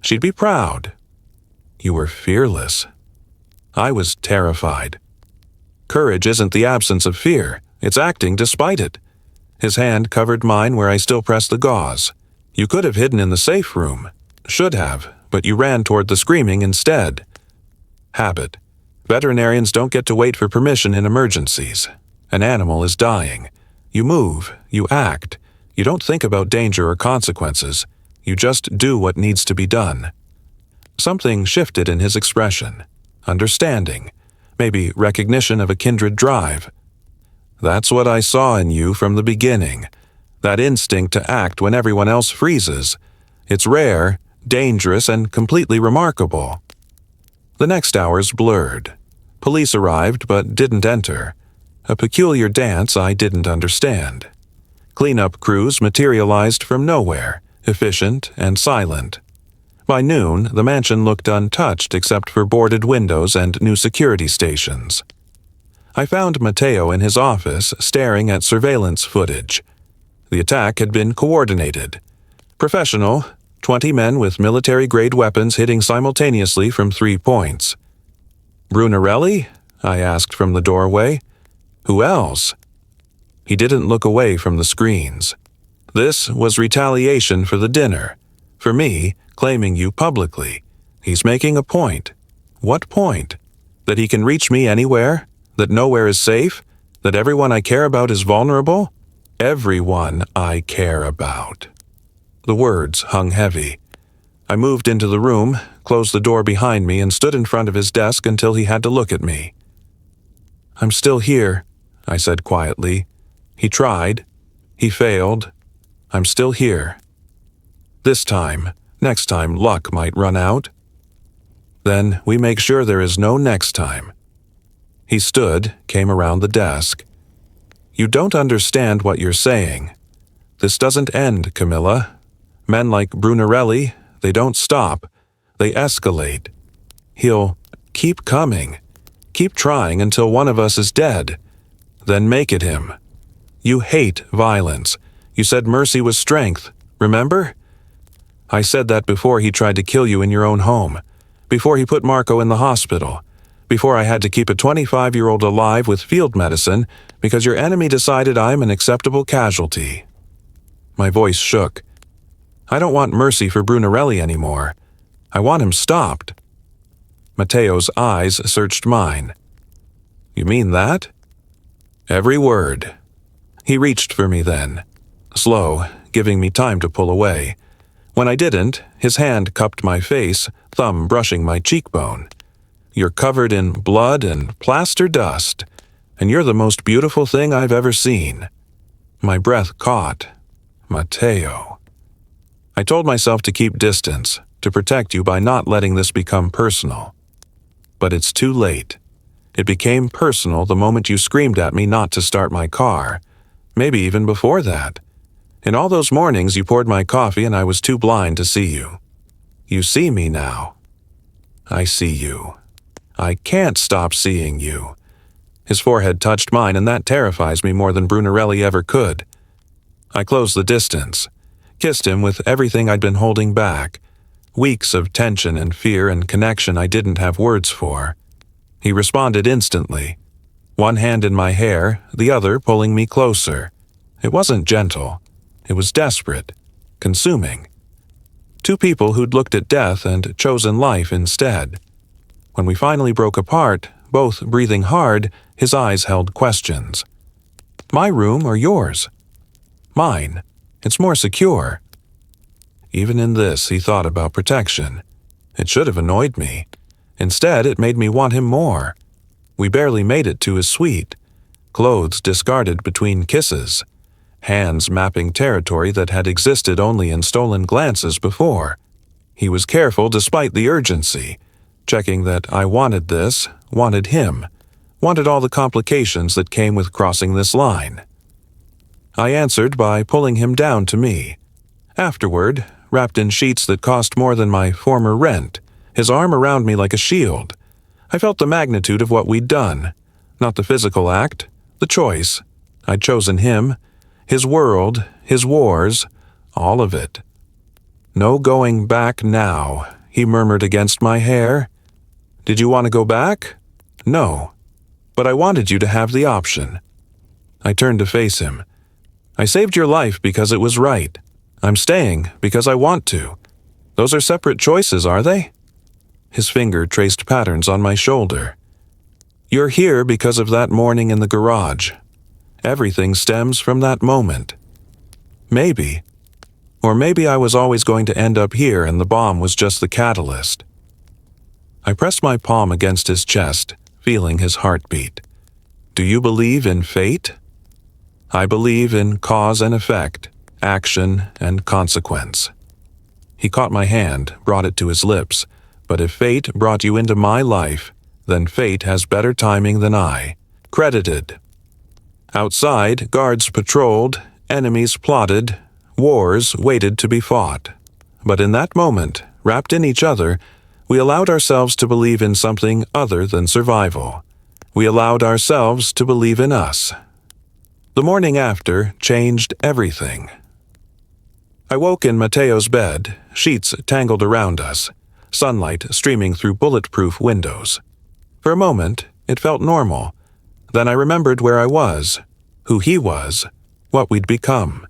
She'd be proud. You were fearless. I was terrified. Courage isn't the absence of fear, it's acting despite it. His hand covered mine where I still pressed the gauze. You could have hidden in the safe room. Should have, but you ran toward the screaming instead. Habit. Veterinarians don't get to wait for permission in emergencies. An animal is dying. You move, you act. You don't think about danger or consequences. You just do what needs to be done. Something shifted in his expression. Understanding. Maybe recognition of a kindred drive. That's what I saw in you from the beginning. That instinct to act when everyone else freezes. It's rare, dangerous, and completely remarkable. The next hours blurred. Police arrived but didn't enter. A peculiar dance I didn't understand. Cleanup crews materialized from nowhere, efficient and silent. By noon, the mansion looked untouched except for boarded windows and new security stations. I found Matteo in his office staring at surveillance footage. The attack had been coordinated. Professional, 20 men with military-grade weapons hitting simultaneously from 3 points. Brunarelli? I asked from the doorway. Who else? He didn't look away from the screens. This was retaliation for the dinner. For me, claiming you publicly. He's making a point. What point? That he can reach me anywhere? That nowhere is safe? That everyone I care about is vulnerable? Everyone I care about. The words hung heavy. I moved into the room, closed the door behind me, and stood in front of his desk until he had to look at me. I'm still here, I said quietly. He tried. He failed. I'm still here. Next time luck might run out. Then we make sure there is no next time. He stood, came around the desk. You don't understand what you're saying. This doesn't end, Camilla. Men like Brunarelli, they don't stop. They escalate. He'll keep coming. Keep trying until one of us is dead. Then make it him. You hate violence. You said mercy was strength. Remember? I said that before he tried to kill you in your own home. Before he put Marco in the hospital. Before I had to keep a 25-year-old alive with field medicine because your enemy decided I'm an acceptable casualty. My voice shook. I don't want mercy for Brunarelli anymore. I want him stopped. Matteo's eyes searched mine. You mean that? Every word. He reached for me then. Slow, giving me time to pull away. When I didn't, his hand cupped my face, thumb brushing my cheekbone. You're covered in blood and plaster dust, and you're the most beautiful thing I've ever seen. My breath caught. Matteo. I told myself to keep distance, to protect you by not letting this become personal. But it's too late. It became personal the moment you screamed at me not to start my car. Maybe even before that. In all those mornings you poured my coffee and I was too blind to see you. You see me now. I see you. I can't stop seeing you. His forehead touched mine, and that terrifies me more than Brunarelli ever could. I closed the distance, kissed him with everything I'd been holding back, weeks of tension and fear and connection I didn't have words for. He responded instantly, one hand in my hair, the other pulling me closer. It wasn't gentle. It was desperate, consuming. Two people who'd looked at death and chosen life instead. When we finally broke apart, both breathing hard, his eyes held questions. My room or yours? Mine. It's more secure. Even in this, he thought about protection. It should have annoyed me. Instead, it made me want him more. We barely made it to his suite. Clothes discarded between kisses. Hands mapping territory that had existed only in stolen glances before. He was careful despite the urgency, checking that I wanted this, wanted him, wanted all the complications that came with crossing this line. I answered by pulling him down to me. Afterward, wrapped in sheets that cost more than my former rent, his arm around me like a shield. I felt the magnitude of what we'd done. Not the physical act, the choice. I'd chosen him, his world, his wars, all of it. "No going back now," he murmured against my hair. "Did you want to go back?" "No. But I wanted you to have the option." I turned to face him. "I saved your life because it was right. I'm staying because I want to. Those are separate choices, are they?" His finger traced patterns on my shoulder. "You're here because of that morning in the garage. Everything stems from that moment. Maybe. Or maybe I was always going to end up here and the bomb was just the catalyst." I pressed my palm against his chest, feeling his heartbeat. "Do you believe in fate?" "I believe in cause and effect, action and consequence." He caught my hand, brought it to his lips. "But if fate brought you into my life, then fate has better timing than I. Credited." Outside, guards patrolled, enemies plotted, wars waited to be fought. But in that moment, wrapped in each other, we allowed ourselves to believe in something other than survival. We allowed ourselves to believe in us. The morning after changed everything. I woke in Mateo's bed, sheets tangled around us, sunlight streaming through bulletproof windows. For a moment, it felt normal. Then I remembered where I was, who he was, what we'd become.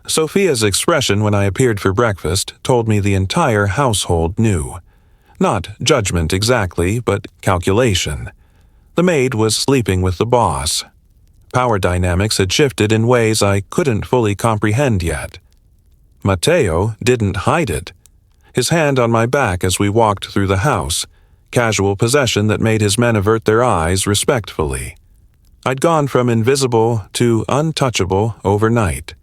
Sophia's expression when I appeared for breakfast told me the entire household knew. Not judgment exactly, but calculation. The maid was sleeping with the boss. Power dynamics had shifted in ways I couldn't fully comprehend yet. Mateo didn't hide it. His hand on my back as we walked through the house, casual possession that made his men avert their eyes respectfully. I'd gone from invisible to untouchable overnight.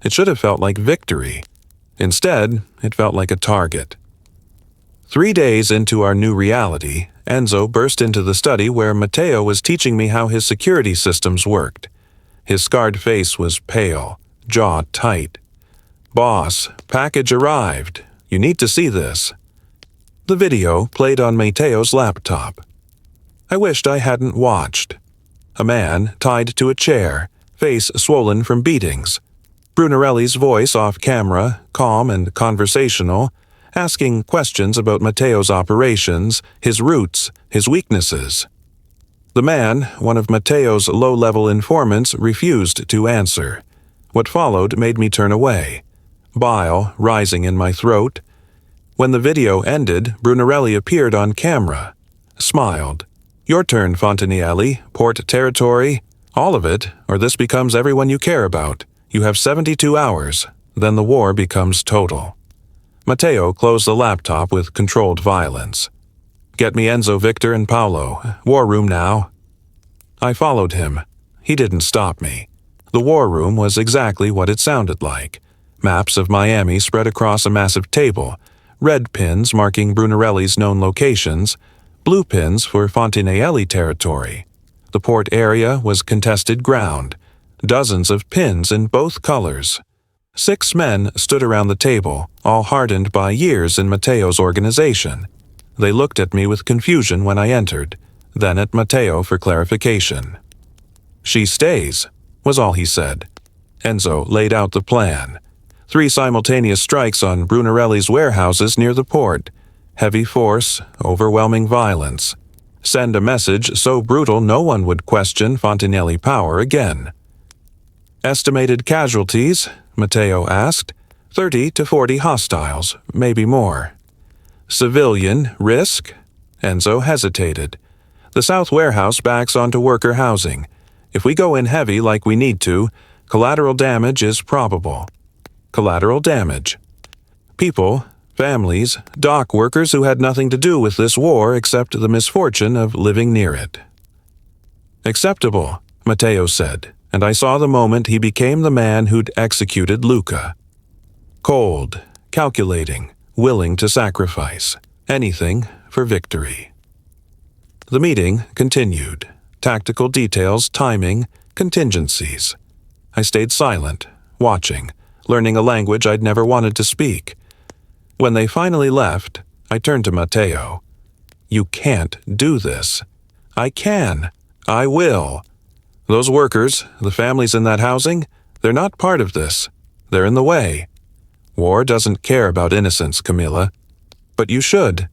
It should have felt like victory. Instead, it felt like a target. 3 days into our new reality, Enzo burst into the study where Mateo was teaching me how his security systems worked. His scarred face was pale, jaw tight. "Boss, package arrived. You need to see this." The video played on Mateo's laptop. I wished I hadn't watched. A man tied to a chair, face swollen from beatings. Brunarelli's voice off camera, calm and conversational, asking questions about Mateo's operations, his roots, his weaknesses. The man, one of Mateo's low-level informants, refused to answer. What followed made me turn away, bile rising in my throat. When the video ended, Brunarelli appeared on camera, smiled. "Your turn, Fontanelli, port territory, all of it, or this becomes everyone you care about. You have 72 hours, then the war becomes total." Mateo closed the laptop with controlled violence. "Get me Enzo, Victor, and Paolo. War room now." I followed him. He didn't stop me. The war room was exactly what it sounded like. Maps of Miami spread across a massive table, red pins marking Brunarelli's known locations, blue pins for Fontanelli territory. The port area was contested ground, dozens of pins in both colors. 6 men stood around the table, all hardened by years in Mateo's organization. They looked at me with confusion when I entered, then at Mateo for clarification. "She stays," was all he said. Enzo laid out the plan. 3 simultaneous strikes on Brunarelli's warehouses near the port. Heavy force, overwhelming violence. Send a message so brutal no one would question Fontanelli power again. "Estimated casualties?" Mateo asked. 30 to 40 hostiles, maybe more. "Civilian risk?" Enzo hesitated. "The South Warehouse backs onto worker housing. If we go in heavy like we need to, collateral damage is probable." Collateral damage. People, families, dock workers who had nothing to do with this war except the misfortune of living near it. "Acceptable," Mateo said, and I saw the moment he became the man who'd executed Luca. Cold, calculating, willing to sacrifice. Anything for victory. The meeting continued. Tactical details, timing, contingencies. I stayed silent, watching, learning a language I'd never wanted to speak. When they finally left, I turned to Matteo. You can't do this. I can. I will. Those workers, the families in that housing, they're not part of this. They're in the way. War doesn't care about innocence, Camilla. But you should.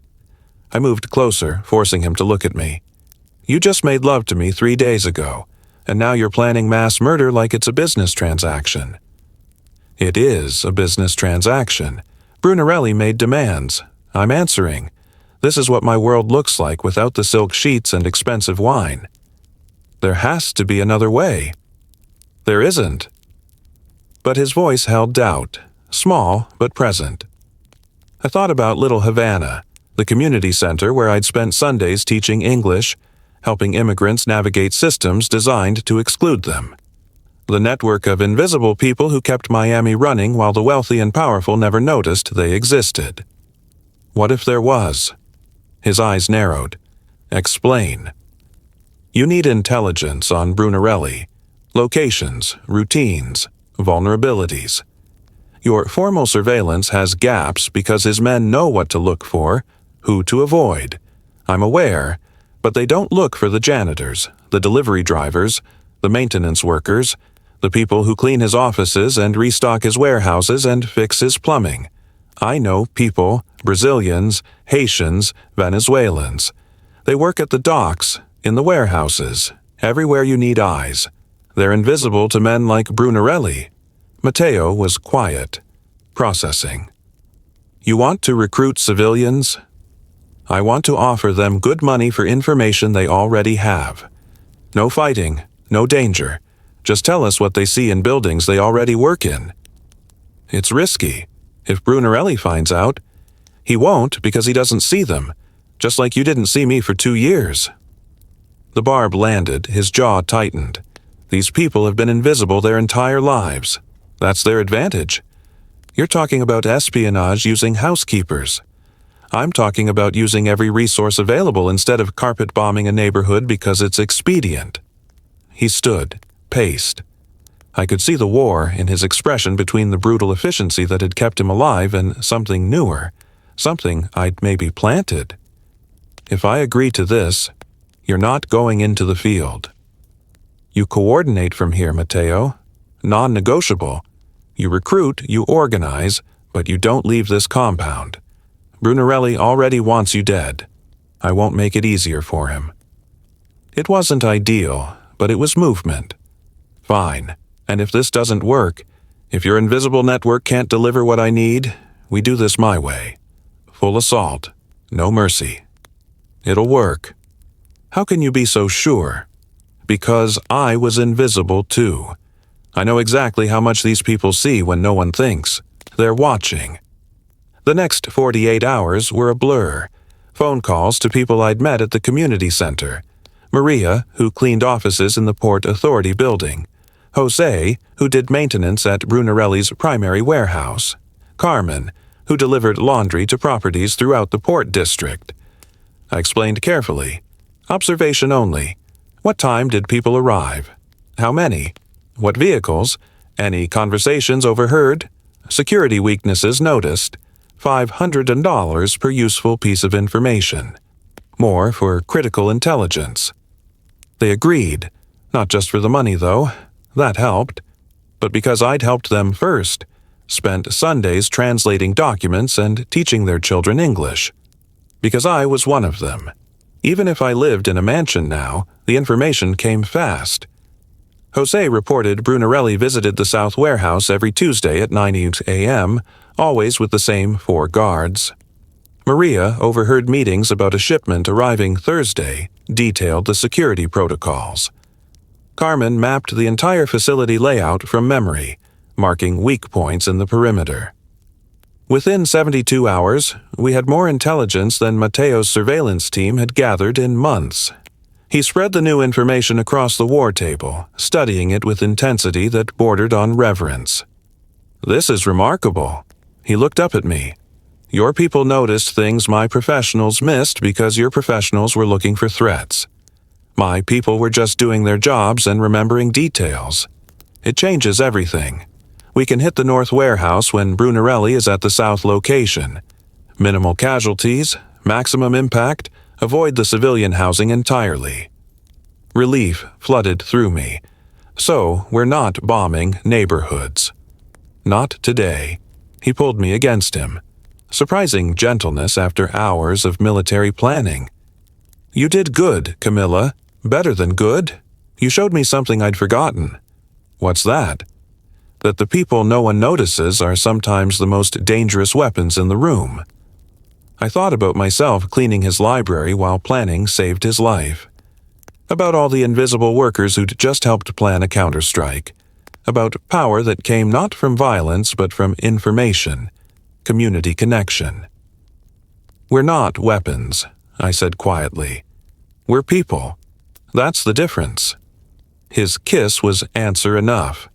I moved closer, forcing him to look at me. You just made love to me 3 days ago, and now you're planning mass murder like it's a business transaction. It is a business transaction. Brunarelli made demands. I'm answering. This is what my world looks like without the silk sheets and expensive wine. There has to be another way. There isn't. But his voice held doubt, small but present. I thought about Little Havana, the community center where I'd spent Sundays teaching English, helping immigrants navigate systems designed to exclude them. The network of invisible people who kept Miami running while the wealthy and powerful never noticed they existed. What if there was? His eyes narrowed. Explain. You need intelligence on Brunarelli. Locations, routines, vulnerabilities. Your formal surveillance has gaps because his men know what to look for, who to avoid. I'm aware, but they don't look for the janitors, the delivery drivers, the maintenance workers, the people who clean his offices and restock his warehouses and fix his plumbing. I know people, Brazilians, Haitians, Venezuelans. They work at the docks, in the warehouses, everywhere you need eyes. They're invisible to men like Brunarelli. Matteo was quiet, processing. You want to recruit civilians? I want to offer them good money for information they already have. No fighting, no danger. Just tell us what they see in buildings they already work in. It's risky. If Brunarelli finds out, he won't because he doesn't see them, just like you didn't see me for 2 years. The barb landed, his jaw tightened. These people have been invisible their entire lives. That's their advantage. You're talking about espionage using housekeepers. I'm talking about using every resource available instead of carpet bombing a neighborhood because it's expedient. He stood, paced. I could see the war in his expression between the brutal efficiency that had kept him alive and something newer, something I'd maybe planted. If I agree to this, you're not going into the field. You coordinate from here, Matteo. Non-negotiable. You recruit, you organize, but you don't leave this compound. Brunarelli already wants you dead. I won't make it easier for him. It wasn't ideal, but it was movement. Fine. And if this doesn't work, if your invisible network can't deliver what I need, we do this my way. Full assault. No mercy. It'll work. How can you be so sure? Because I was invisible too. I know exactly how much these people see when no one thinks. They're watching. The next 48 hours were a blur. Phone calls to people I'd met at the community center. Maria, who cleaned offices in the Port Authority building. Jose, who did maintenance at Brunarelli's primary warehouse. Carmen, who delivered laundry to properties throughout the Port District. I explained carefully. Observation only. What time did people arrive? How many? What vehicles? Any conversations overheard? Security weaknesses noticed? $500 per useful piece of information. More for critical intelligence. They agreed. Not just for the money, though. That helped. But because I'd helped them first. Spent Sundays translating documents and teaching their children English. Because I was one of them. Even if I lived in a mansion now, the information came fast. Jose reported Brunarelli visited the South Warehouse every Tuesday at 9 a.m., always with the same 4 guards. Maria overheard meetings about a shipment arriving Thursday, detailed the security protocols. Carmen mapped the entire facility layout from memory, marking weak points in the perimeter. Within 72 hours, we had more intelligence than Matteo's surveillance team had gathered in months. He spread the new information across the war table, studying it with intensity that bordered on reverence. This is remarkable. He looked up at me. Your people noticed things my professionals missed because your professionals were looking for threats. My people were just doing their jobs and remembering details. It changes everything. We can hit the North Warehouse when Brunarelli is at the South location. Minimal casualties, maximum impact, avoid the civilian housing entirely. Relief flooded through me. So, we're not bombing neighborhoods. Not today. He pulled me against him. Surprising gentleness after hours of military planning. You did good, Camilla. Better than good. You showed me something I'd forgotten. What's that? That the people no one notices are sometimes the most dangerous weapons in the room. I thought about myself cleaning his library while planning saved his life. About all the invisible workers who'd just helped plan a counterstrike. About power that came not from violence but from information, community connection. We're not weapons, I said quietly. We're people. That's the difference. His kiss was answer enough.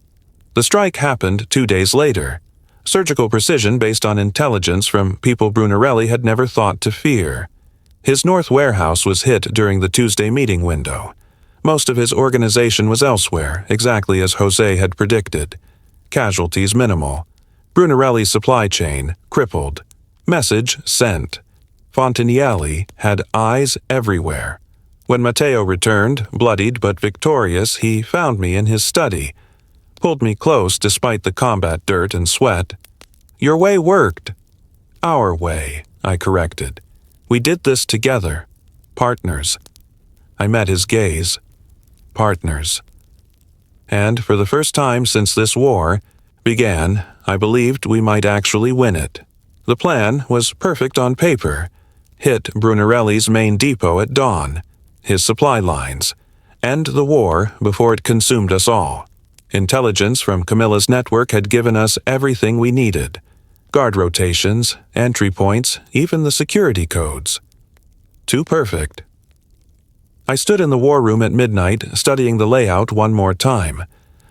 The strike happened 2 days later. Surgical precision based on intelligence from people Brunarelli had never thought to fear. His North warehouse was hit during the Tuesday meeting window. Most of his organization was elsewhere, exactly as Jose had predicted. Casualties minimal. Brunarelli's supply chain crippled. Message sent. Fontanelli had eyes everywhere. When Matteo returned, bloodied but victorious, he found me in his study. Pulled me close despite the combat dirt and sweat. Your way worked. Our way, I corrected. We did this together. Partners. I met his gaze. Partners. And for the first time since this war began, I believed we might actually win it. The plan was perfect on paper. Hit Brunarelli's main depot at dawn, his supply lines, end the war before it consumed us all. Intelligence from Camilla's network had given us everything we needed. Guard rotations, entry points, even the security codes. Too perfect. I stood in the war room at midnight, studying the layout one more time.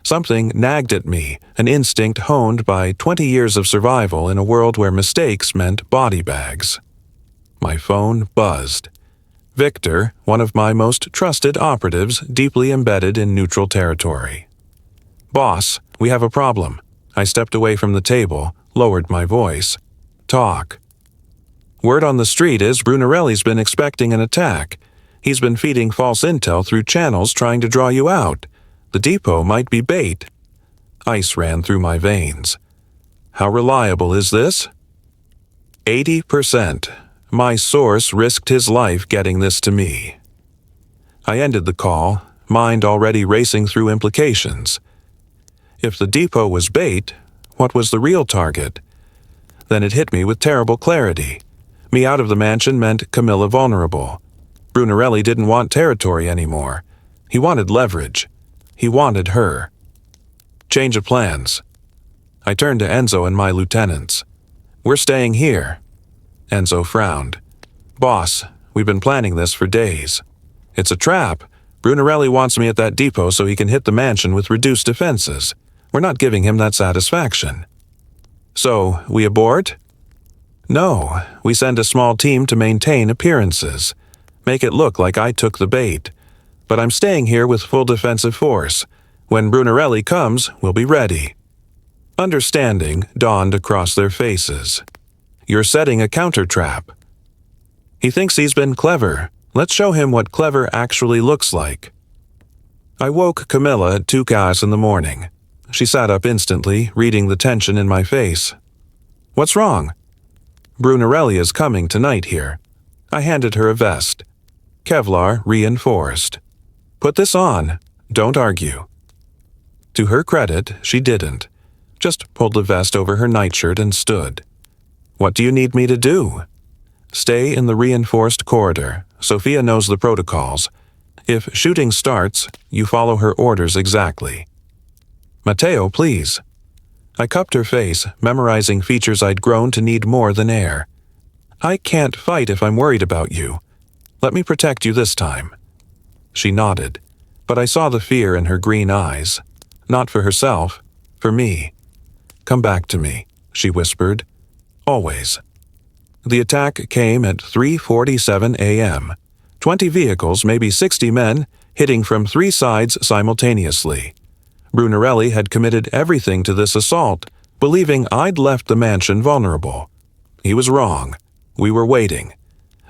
Something nagged at me, an instinct honed by 20 years of survival in a world where mistakes meant body bags. My phone buzzed. Victor, one of my most trusted operatives, deeply embedded in neutral territory. Boss, we have a problem. I stepped away from the table, lowered my voice. Talk. Word on the street is Brunarelli's been expecting an attack. He's been feeding false intel through channels trying to draw you out. The depot might be bait. Ice ran through my veins. How reliable is this? 80%. My source risked his life getting this to me. I ended the call, mind already racing through implications. If the depot was bait, what was the real target? Then it hit me with terrible clarity. Me out of the mansion meant Camilla vulnerable. Brunarelli didn't want territory anymore. He wanted leverage. He wanted her. Change of plans. I turned to Enzo and my lieutenants. We're staying here. Enzo frowned. Boss, we've been planning this for days. It's a trap. Brunarelli wants me at that depot so he can hit the mansion with reduced defenses. We're not giving him that satisfaction. So, we abort? No, we send a small team to maintain appearances. Make it look like I took the bait. But I'm staying here with full defensive force. When Brunarelli comes, we'll be ready. Understanding dawned across their faces. You're setting a counter-trap. He thinks he's been clever. Let's show him what clever actually looks like. I woke Camilla at 2 in the morning. She sat up instantly, reading the tension in my face. What's wrong? Brunarelli is coming tonight here. I handed her a vest. Kevlar reinforced. Put this on. Don't argue. To her credit, she didn't. Just pulled the vest over her nightshirt and stood. What do you need me to do? Stay in the reinforced corridor. Sophia knows the protocols. If shooting starts, you follow her orders exactly. Matteo, please. I cupped her face, memorizing features I'd grown to need more than air. I can't fight if I'm worried about you. Let me protect you this time. She nodded, but I saw the fear in her green eyes. Not for herself, for me. Come back to me, she whispered. Always. The attack came at 3:47 a.m. 20 vehicles, maybe 60 men, hitting from 3 sides simultaneously. Brunarelli had committed everything to this assault, believing I'd left the mansion vulnerable. He was wrong. We were waiting.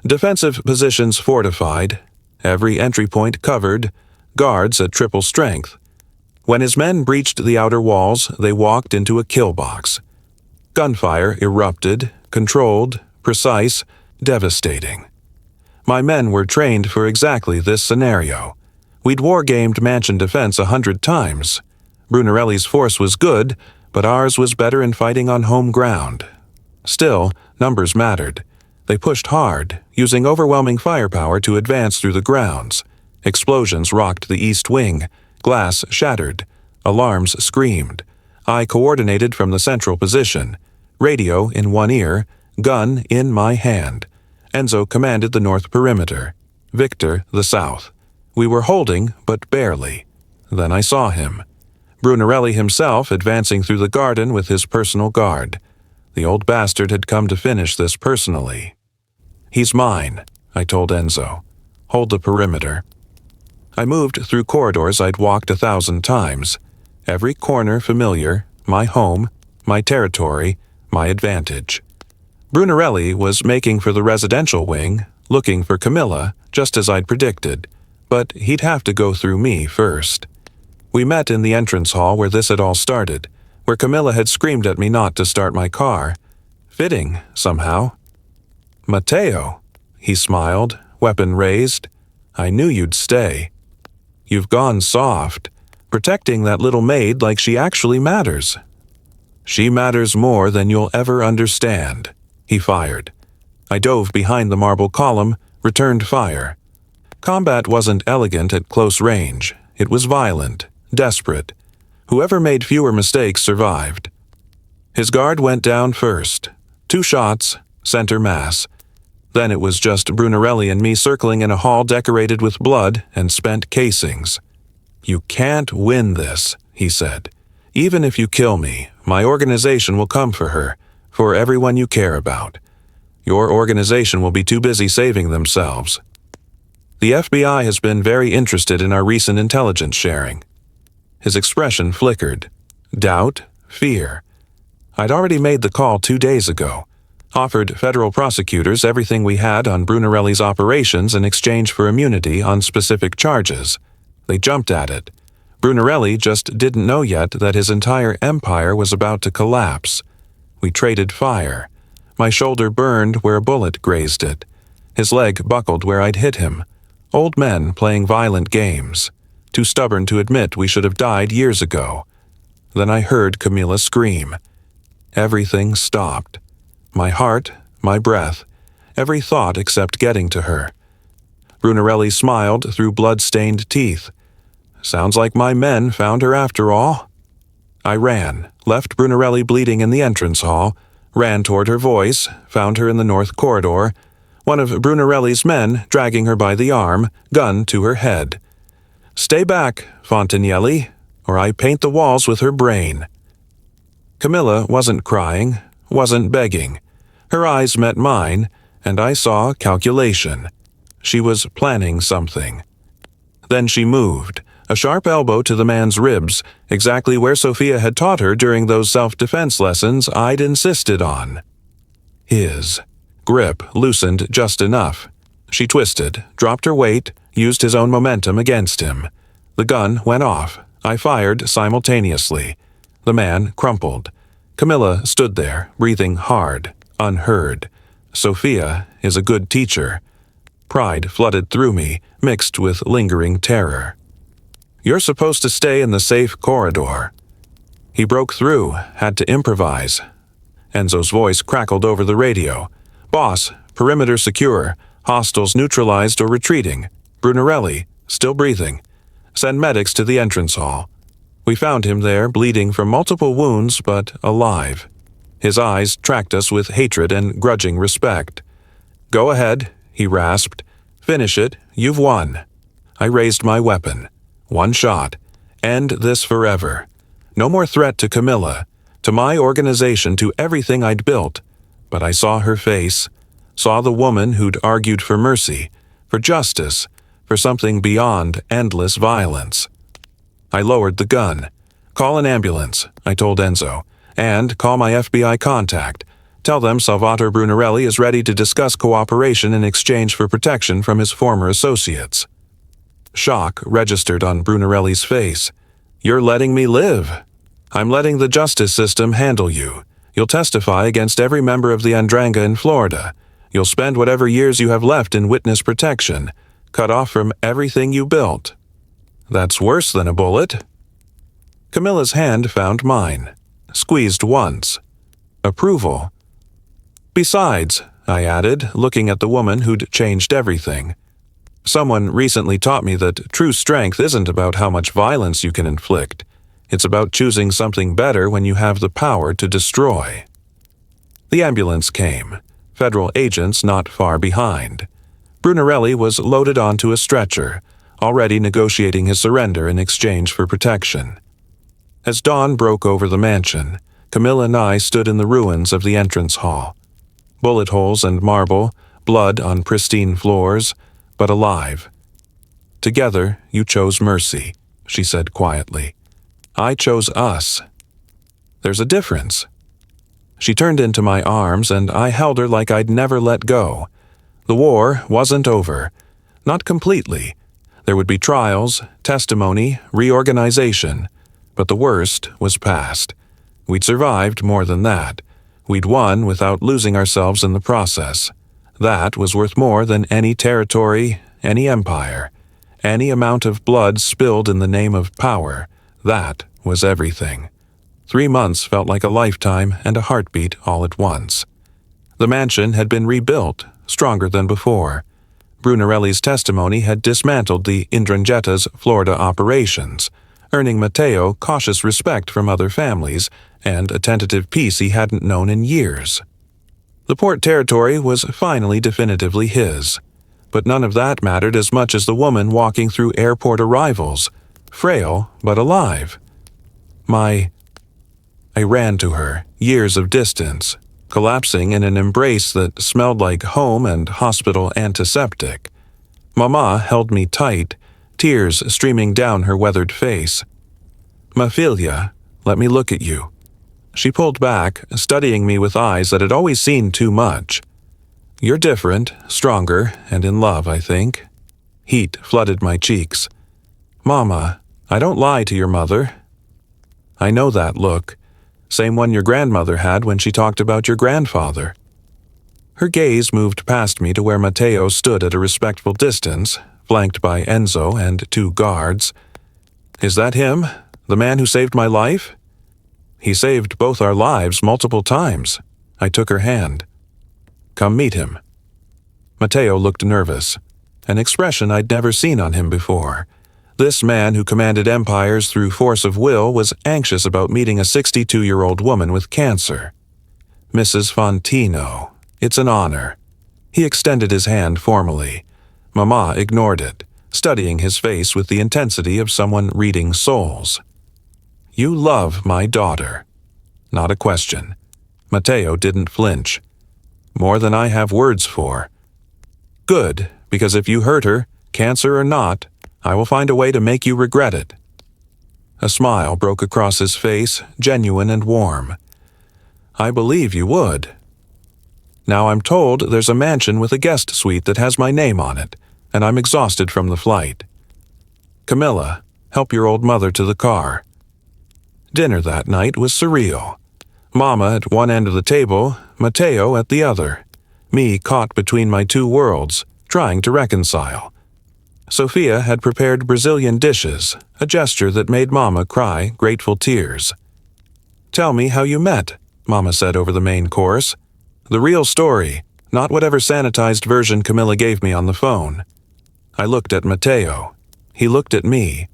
Defensive positions fortified, every entry point covered, guards at triple strength. When his men breached the outer walls, they walked into a kill box. Gunfire erupted, controlled, precise, devastating. My men were trained for exactly this scenario. We'd wargamed mansion defense 100 times. Brunarelli's force was good, but ours was better in fighting on home ground. Still, numbers mattered. They pushed hard, using overwhelming firepower to advance through the grounds. Explosions rocked the east wing. Glass shattered. Alarms screamed. I coordinated from the central position. Radio in one ear, gun in my hand. Enzo commanded the north perimeter. Victor the south. We were holding, but barely. Then I saw him. Brunarelli himself advancing through the garden with his personal guard. The old bastard had come to finish this personally. "He's mine," I told Enzo. "Hold the perimeter." I moved through corridors I'd walked 1,000 times. Every corner familiar, my home, my territory, my advantage. Brunarelli was making for the residential wing, looking for Camilla, just as I'd predicted, but he'd have to go through me first. We met in the entrance hall where this had all started, where Camilla had screamed at me not to start my car. Fitting, somehow. "Matteo," he smiled, weapon raised. "I knew you'd stay. You've gone soft, protecting that little maid like she actually matters." "She matters more than you'll ever understand," he fired. I dove behind the marble column, returned fire. Combat wasn't elegant at close range. It was violent, desperate. Whoever made fewer mistakes survived. His guard went down first. 2 shots, center mass. Then it was just Brunarelli and me circling in a hall decorated with blood and spent casings. "You can't win this," he said. "Even if you kill me, my organization will come for her, for everyone you care about. Your organization will be too busy saving themselves." The FBI has been very interested in our recent intelligence sharing. His expression flickered. Doubt, fear. I'd already made the call 2 days ago. Offered federal prosecutors everything we had on Brunarelli's operations in exchange for immunity on specific charges. They jumped at it. Brunarelli just didn't know yet that his entire empire was about to collapse. We traded fire. My shoulder burned where a bullet grazed it. His leg buckled where I'd hit him. Old men playing violent games. Too stubborn to admit we should have died years ago. Then I heard Camilla scream. Everything stopped. My heart, my breath, every thought except getting to her. Brunarelli smiled through blood-stained teeth. "Sounds like my men found her after all." I ran, left Brunarelli bleeding in the entrance hall, ran toward her voice, found her in the north corridor, one of Brunarelli's men dragging her by the arm, gun to her head. "Stay back, Fontanelli, or I paint the walls with her brain." Camilla wasn't crying, wasn't begging. Her eyes met mine, and I saw calculation. She was planning something. Then she moved, a sharp elbow to the man's ribs, exactly where Sophia had taught her during those self-defense lessons I'd insisted on. His grip loosened just enough. She twisted, dropped her weight, used his own momentum against him. The gun went off. I fired simultaneously. The man crumpled. Camilla stood there, breathing hard, unheard. Sophia is a good teacher. Pride flooded through me, mixed with lingering terror. "You're supposed to stay in the safe corridor." He broke through, had to improvise. Enzo's voice crackled over the radio. "Boss, perimeter secure. Hostiles neutralized or retreating. Brunarelli, still breathing. Send medics to the entrance hall." We found him there, bleeding from multiple wounds, but alive. His eyes tracked us with hatred and grudging respect. "Go ahead," he rasped. "Finish it. You've won." I raised my weapon. One shot. End this forever. No more threat to Camilla, to my organization, to everything I'd built. But I saw her face, saw the woman who'd argued for mercy, for justice, for something beyond endless violence. I lowered the gun. "Call an ambulance," I told Enzo, "and call my FBI contact. Tell them Salvatore Brunarelli is ready to discuss cooperation in exchange for protection from his former associates." Shock registered on Brunarelli's face. "You're letting me live. I'm letting the justice system handle you. You'll testify against every member of the 'Ndrangheta in Florida. You'll spend whatever years you have left in witness protection, cut off from everything you built." "That's worse than a bullet." Camilla's hand found mine, squeezed once. Approval. "Besides," I added, looking at the woman who'd changed everything, "someone recently taught me that true strength isn't about how much violence you can inflict. It's about choosing something better when you have the power to destroy." The ambulance came, federal agents not far behind. Brunarelli was loaded onto a stretcher, already negotiating his surrender in exchange for protection. As dawn broke over the mansion, Camilla and I stood in the ruins of the entrance hall. Bullet holes and marble, blood on pristine floors, but alive. "Together, you chose mercy," she said quietly. "I chose us. There's a difference." She turned into my arms, and I held her like I'd never let go. The war wasn't over. Not completely. There would be trials, testimony, reorganization, but the worst was past. We'd survived more than that. We'd won without losing ourselves in the process. That was worth more than any territory, any empire, any amount of blood spilled in the name of power. That was everything. 3 months felt like a lifetime and a heartbeat all at once. The mansion had been rebuilt, stronger than before. Brunarelli's testimony had dismantled the 'Ndrangheta's Florida operations, earning Matteo cautious respect from other families and a tentative peace he hadn't known in years. The port territory was finally definitively his, but none of that mattered as much as the woman walking through airport arrivals, frail but alive. I ran to her, years of distance, collapsing in an embrace that smelled like home and hospital antiseptic. Mama held me tight, tears streaming down her weathered face. "Mafia, let me look at you." She pulled back, studying me with eyes that had always seen too much. "You're different, stronger, and in love, I think." Heat flooded my cheeks. "Mama, I don't lie to your mother." "I know that look. Same one your grandmother had when she talked about your grandfather." Her gaze moved past me to where Matteo stood at a respectful distance, flanked by Enzo and 2 guards. "Is that him? The man who saved my life?" "He saved both our lives multiple times." I took her hand. "Come meet him." Matteo looked nervous, an expression I'd never seen on him before. This man who commanded empires through force of will was anxious about meeting a 62-year-old woman with cancer. "Mrs. Fontino, it's an honor." He extended his hand formally. Mama ignored it, studying his face with the intensity of someone reading souls. "You love my daughter." Not a question. Matteo didn't flinch. "More than I have words for." "Good, because if you hurt her, cancer or not, I will find a way to make you regret it." A smile broke across his face, genuine and warm. "I believe you would." "Now I'm told there's a mansion with a guest suite that has my name on it, and I'm exhausted from the flight. Camilla, help your old mother to the car." Dinner that night was surreal. Mama at one end of the table, Matteo at the other. Me caught between my 2 worlds, trying to reconcile. Sophia had prepared Brazilian dishes, a gesture that made Mama cry grateful tears. "Tell me how you met," Mama said over the main course. "The real story, not whatever sanitized version Camilla gave me on the phone." I looked at Matteo. He looked at me.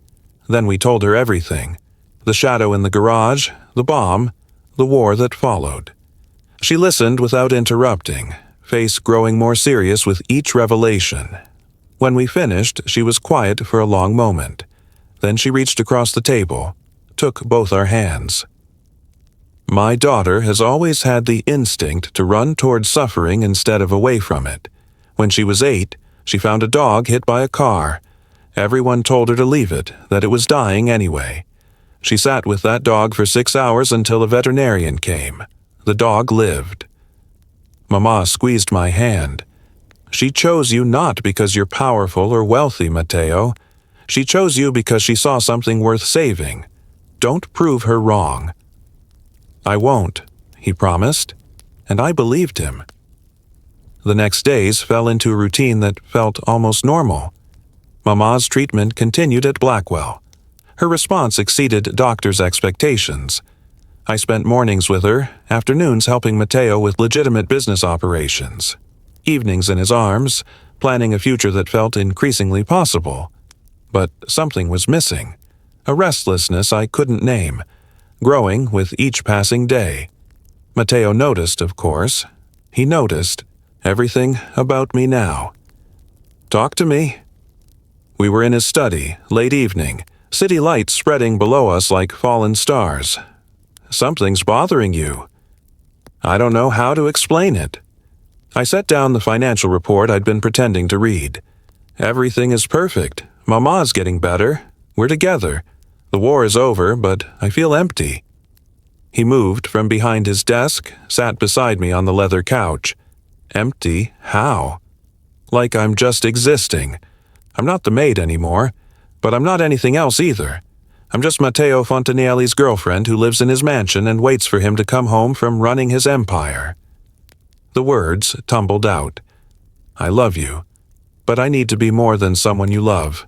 Then we told her everything. The shadow in the garage, the bomb, the war that followed. She listened without interrupting, face growing more serious with each revelation. When we finished, she was quiet for a long moment. Then she reached across the table, took both our hands. "My daughter has always had the instinct to run toward suffering instead of away from it. When she was 8, she found a dog hit by a car. Everyone told her to leave it, that it was dying anyway. She sat with that dog for 6 hours until a veterinarian came. The dog lived. Mama squeezed my hand. She chose you not because you're powerful or wealthy, Matteo. She chose you because she saw something worth saving. Don't prove her wrong. I won't, he promised, and I believed him. The next days fell into a routine that felt almost normal. Mama's treatment continued at Blackwell. Her response exceeded doctors' expectations. I spent mornings with her, afternoons helping Matteo with legitimate business operations, evenings in his arms, planning a future that felt increasingly possible. But something was missing, a restlessness I couldn't name, growing with each passing day. Matteo noticed, of course. He noticed everything about me now. Talk to me. We were in his study, late evening, city lights spreading below us like fallen stars. Something's bothering you. I don't know how to explain it. I set down the financial report I'd been pretending to read. Everything is perfect. Mama's getting better. We're together. The war is over, but I feel empty. He moved from behind his desk, sat beside me on the leather couch. Empty? How? Like I'm just existing. I'm not the maid anymore, but I'm not anything else either. I'm just Matteo Fontanelli's girlfriend who lives in his mansion and waits for him to come home from running his empire. The words tumbled out. I love you, but I need to be more than someone you love.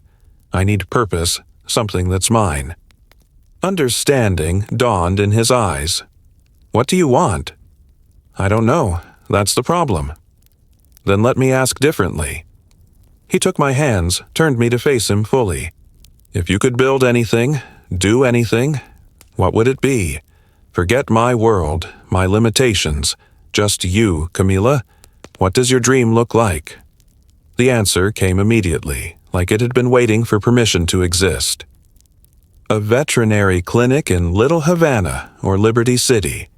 I need purpose, something that's mine. Understanding dawned in his eyes. What do you want? I don't know. That's the problem. Then let me ask differently. He took my hands, turned me to face him fully. If you could build anything, do anything, what would it be? Forget my world, my limitations. Just you, Camila. What does your dream look like? The answer came immediately, like it had been waiting for permission to exist. A veterinary clinic in Little Havana or Liberty City.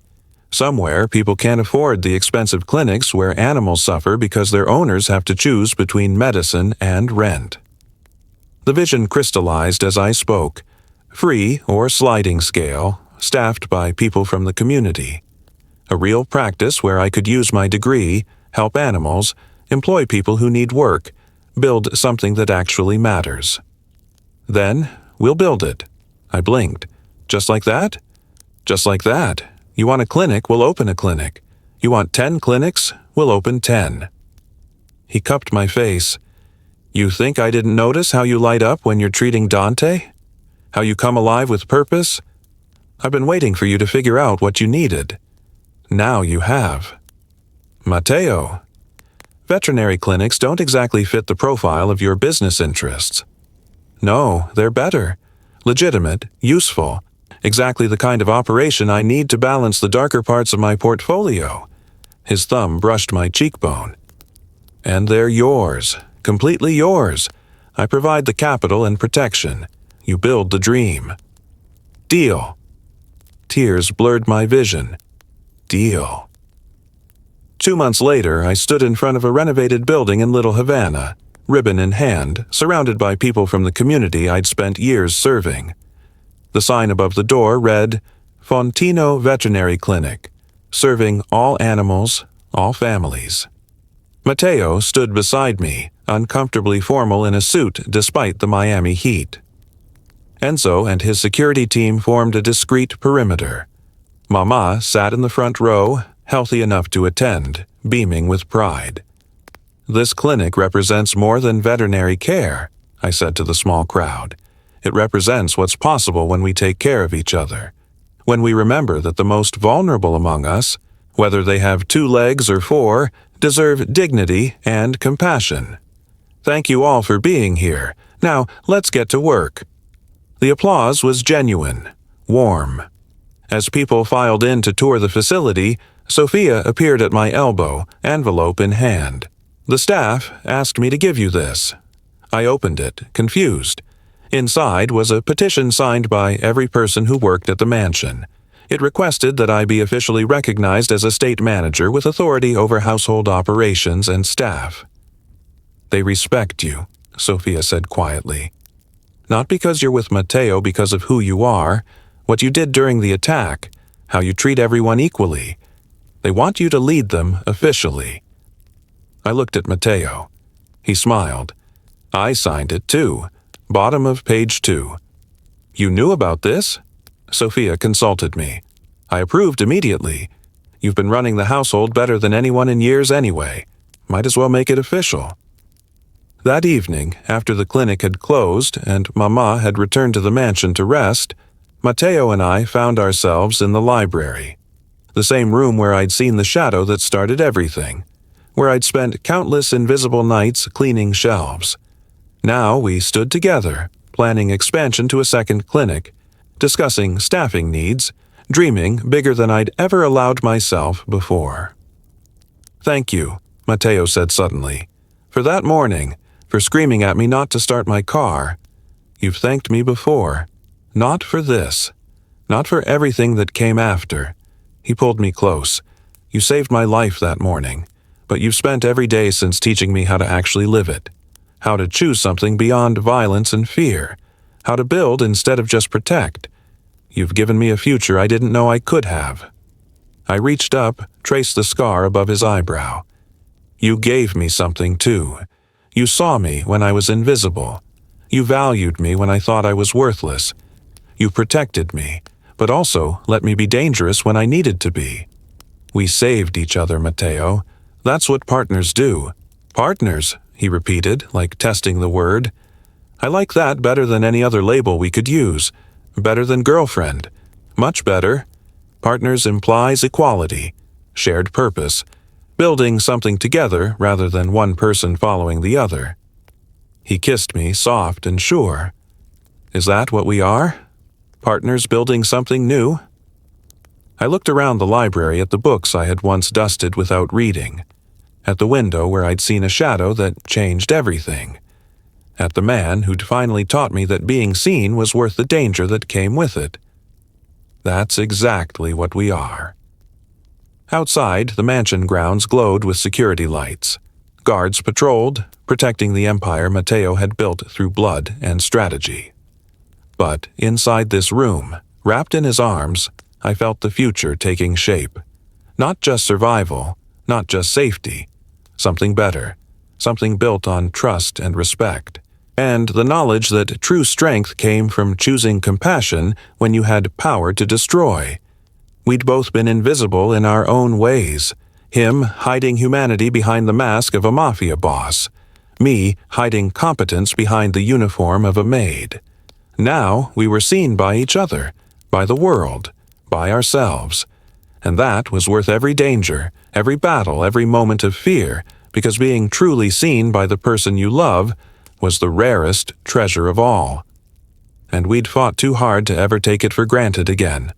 Somewhere people can't afford the expensive clinics where animals suffer because their owners have to choose between medicine and rent. The vision crystallized as I spoke. Free or sliding scale, staffed by people from the community. A real practice where I could use my degree, help animals, employ people who need work, build something that actually matters. Then, we'll build it. I blinked. Just like that? Just like that. You want a clinic, we'll open a clinic. You want 10 clinics, we'll open 10. He cupped my face. You think I didn't notice how you light up when you're treating Dante? How you come alive with purpose? I've been waiting for you to figure out what you needed. Now you have. Matteo. Veterinary clinics don't exactly fit the profile of your business interests. No, they're better. Legitimate, useful. Exactly the kind of operation I need to balance the darker parts of my portfolio. His thumb brushed my cheekbone. And they're yours. Completely yours. I provide the capital and protection. You build the dream. Deal. Tears blurred my vision. Deal. 2 months later, I stood in front of a renovated building in Little Havana, ribbon in hand, surrounded by people from the community I'd spent years serving. The sign above the door read, Fontino Veterinary Clinic, serving all animals, all families. Matteo stood beside me, uncomfortably formal in a suit despite the Miami heat. Enzo and his security team formed a discreet perimeter. Mama sat in the front row, healthy enough to attend, beaming with pride. This clinic represents more than veterinary care, I said to the small crowd. It represents what's possible when we take care of each other. When we remember that the most vulnerable among us, whether they have 2 legs or 4, deserve dignity and compassion. Thank you all for being here. Now, let's get to work. The applause was genuine, warm. As people filed in to tour the facility, Sophia appeared at my elbow, envelope in hand. The staff asked me to give you this. I opened it, confused. Inside was a petition signed by every person who worked at the mansion. It requested that I be officially recognized as a state manager with authority over household operations and staff. They respect you, Sophia said quietly. Not because you're with Matteo because of who you are, what you did during the attack, how you treat everyone equally. They want you to lead them officially." I looked at Matteo. He smiled. "I signed it too. Bottom of page 2. "You knew about this?" Sophia consulted me. I approved immediately. "You've been running the household better than anyone in years anyway. Might as well make it official." That evening, after the clinic had closed and Mama had returned to the mansion to rest, Matteo and I found ourselves in the library. The same room where I'd seen the shadow that started everything, where I'd spent countless invisible nights cleaning shelves. Now we stood together, planning expansion to a second clinic, discussing staffing needs, dreaming bigger than I'd ever allowed myself before. "Thank you," Matteo said suddenly, "for that morning, for screaming at me not to start my car. You've thanked me before. Not for this. Not for everything that came after." He pulled me close. "You saved my life that morning, but you've spent every day since teaching me how to actually live it. How to choose something beyond violence and fear. How to build instead of just protect. You've given me a future I didn't know I could have." I reached up, traced the scar above his eyebrow. "You gave me something too. You saw me when I was invisible. You valued me when I thought I was worthless. You protected me, but also let me be dangerous when I needed to be. We saved each other, Matteo. That's what partners do." "Partners," he repeated, like testing the word. "I like that better than any other label we could use. Better than girlfriend. Much better. Partners implies equality, shared purpose, building something together rather than one person following the other." He kissed me, soft and sure. "Is that what we are? Partners building something new?" I looked around the library at the books I had once dusted without reading, at the window where I'd seen a shadow that changed everything, at the man who'd finally taught me that being seen was worth the danger that came with it. That's exactly what we are. Outside, the mansion grounds glowed with security lights. Guards patrolled, protecting the empire Matteo had built through blood and strategy. But inside this room, wrapped in his arms, I felt the future taking shape. Not just survival, not just safety, something better, something built on trust and respect, and the knowledge that true strength came from choosing compassion when you had power to destroy. We'd both been invisible in our own ways, him hiding humanity behind the mask of a Mafia boss, me hiding competence behind the uniform of a maid. Now we were seen by each other, by the world, by ourselves. And that was worth every danger, every battle, every moment of fear, because being truly seen by the person you love was the rarest treasure of all. And we'd fought too hard to ever take it for granted again.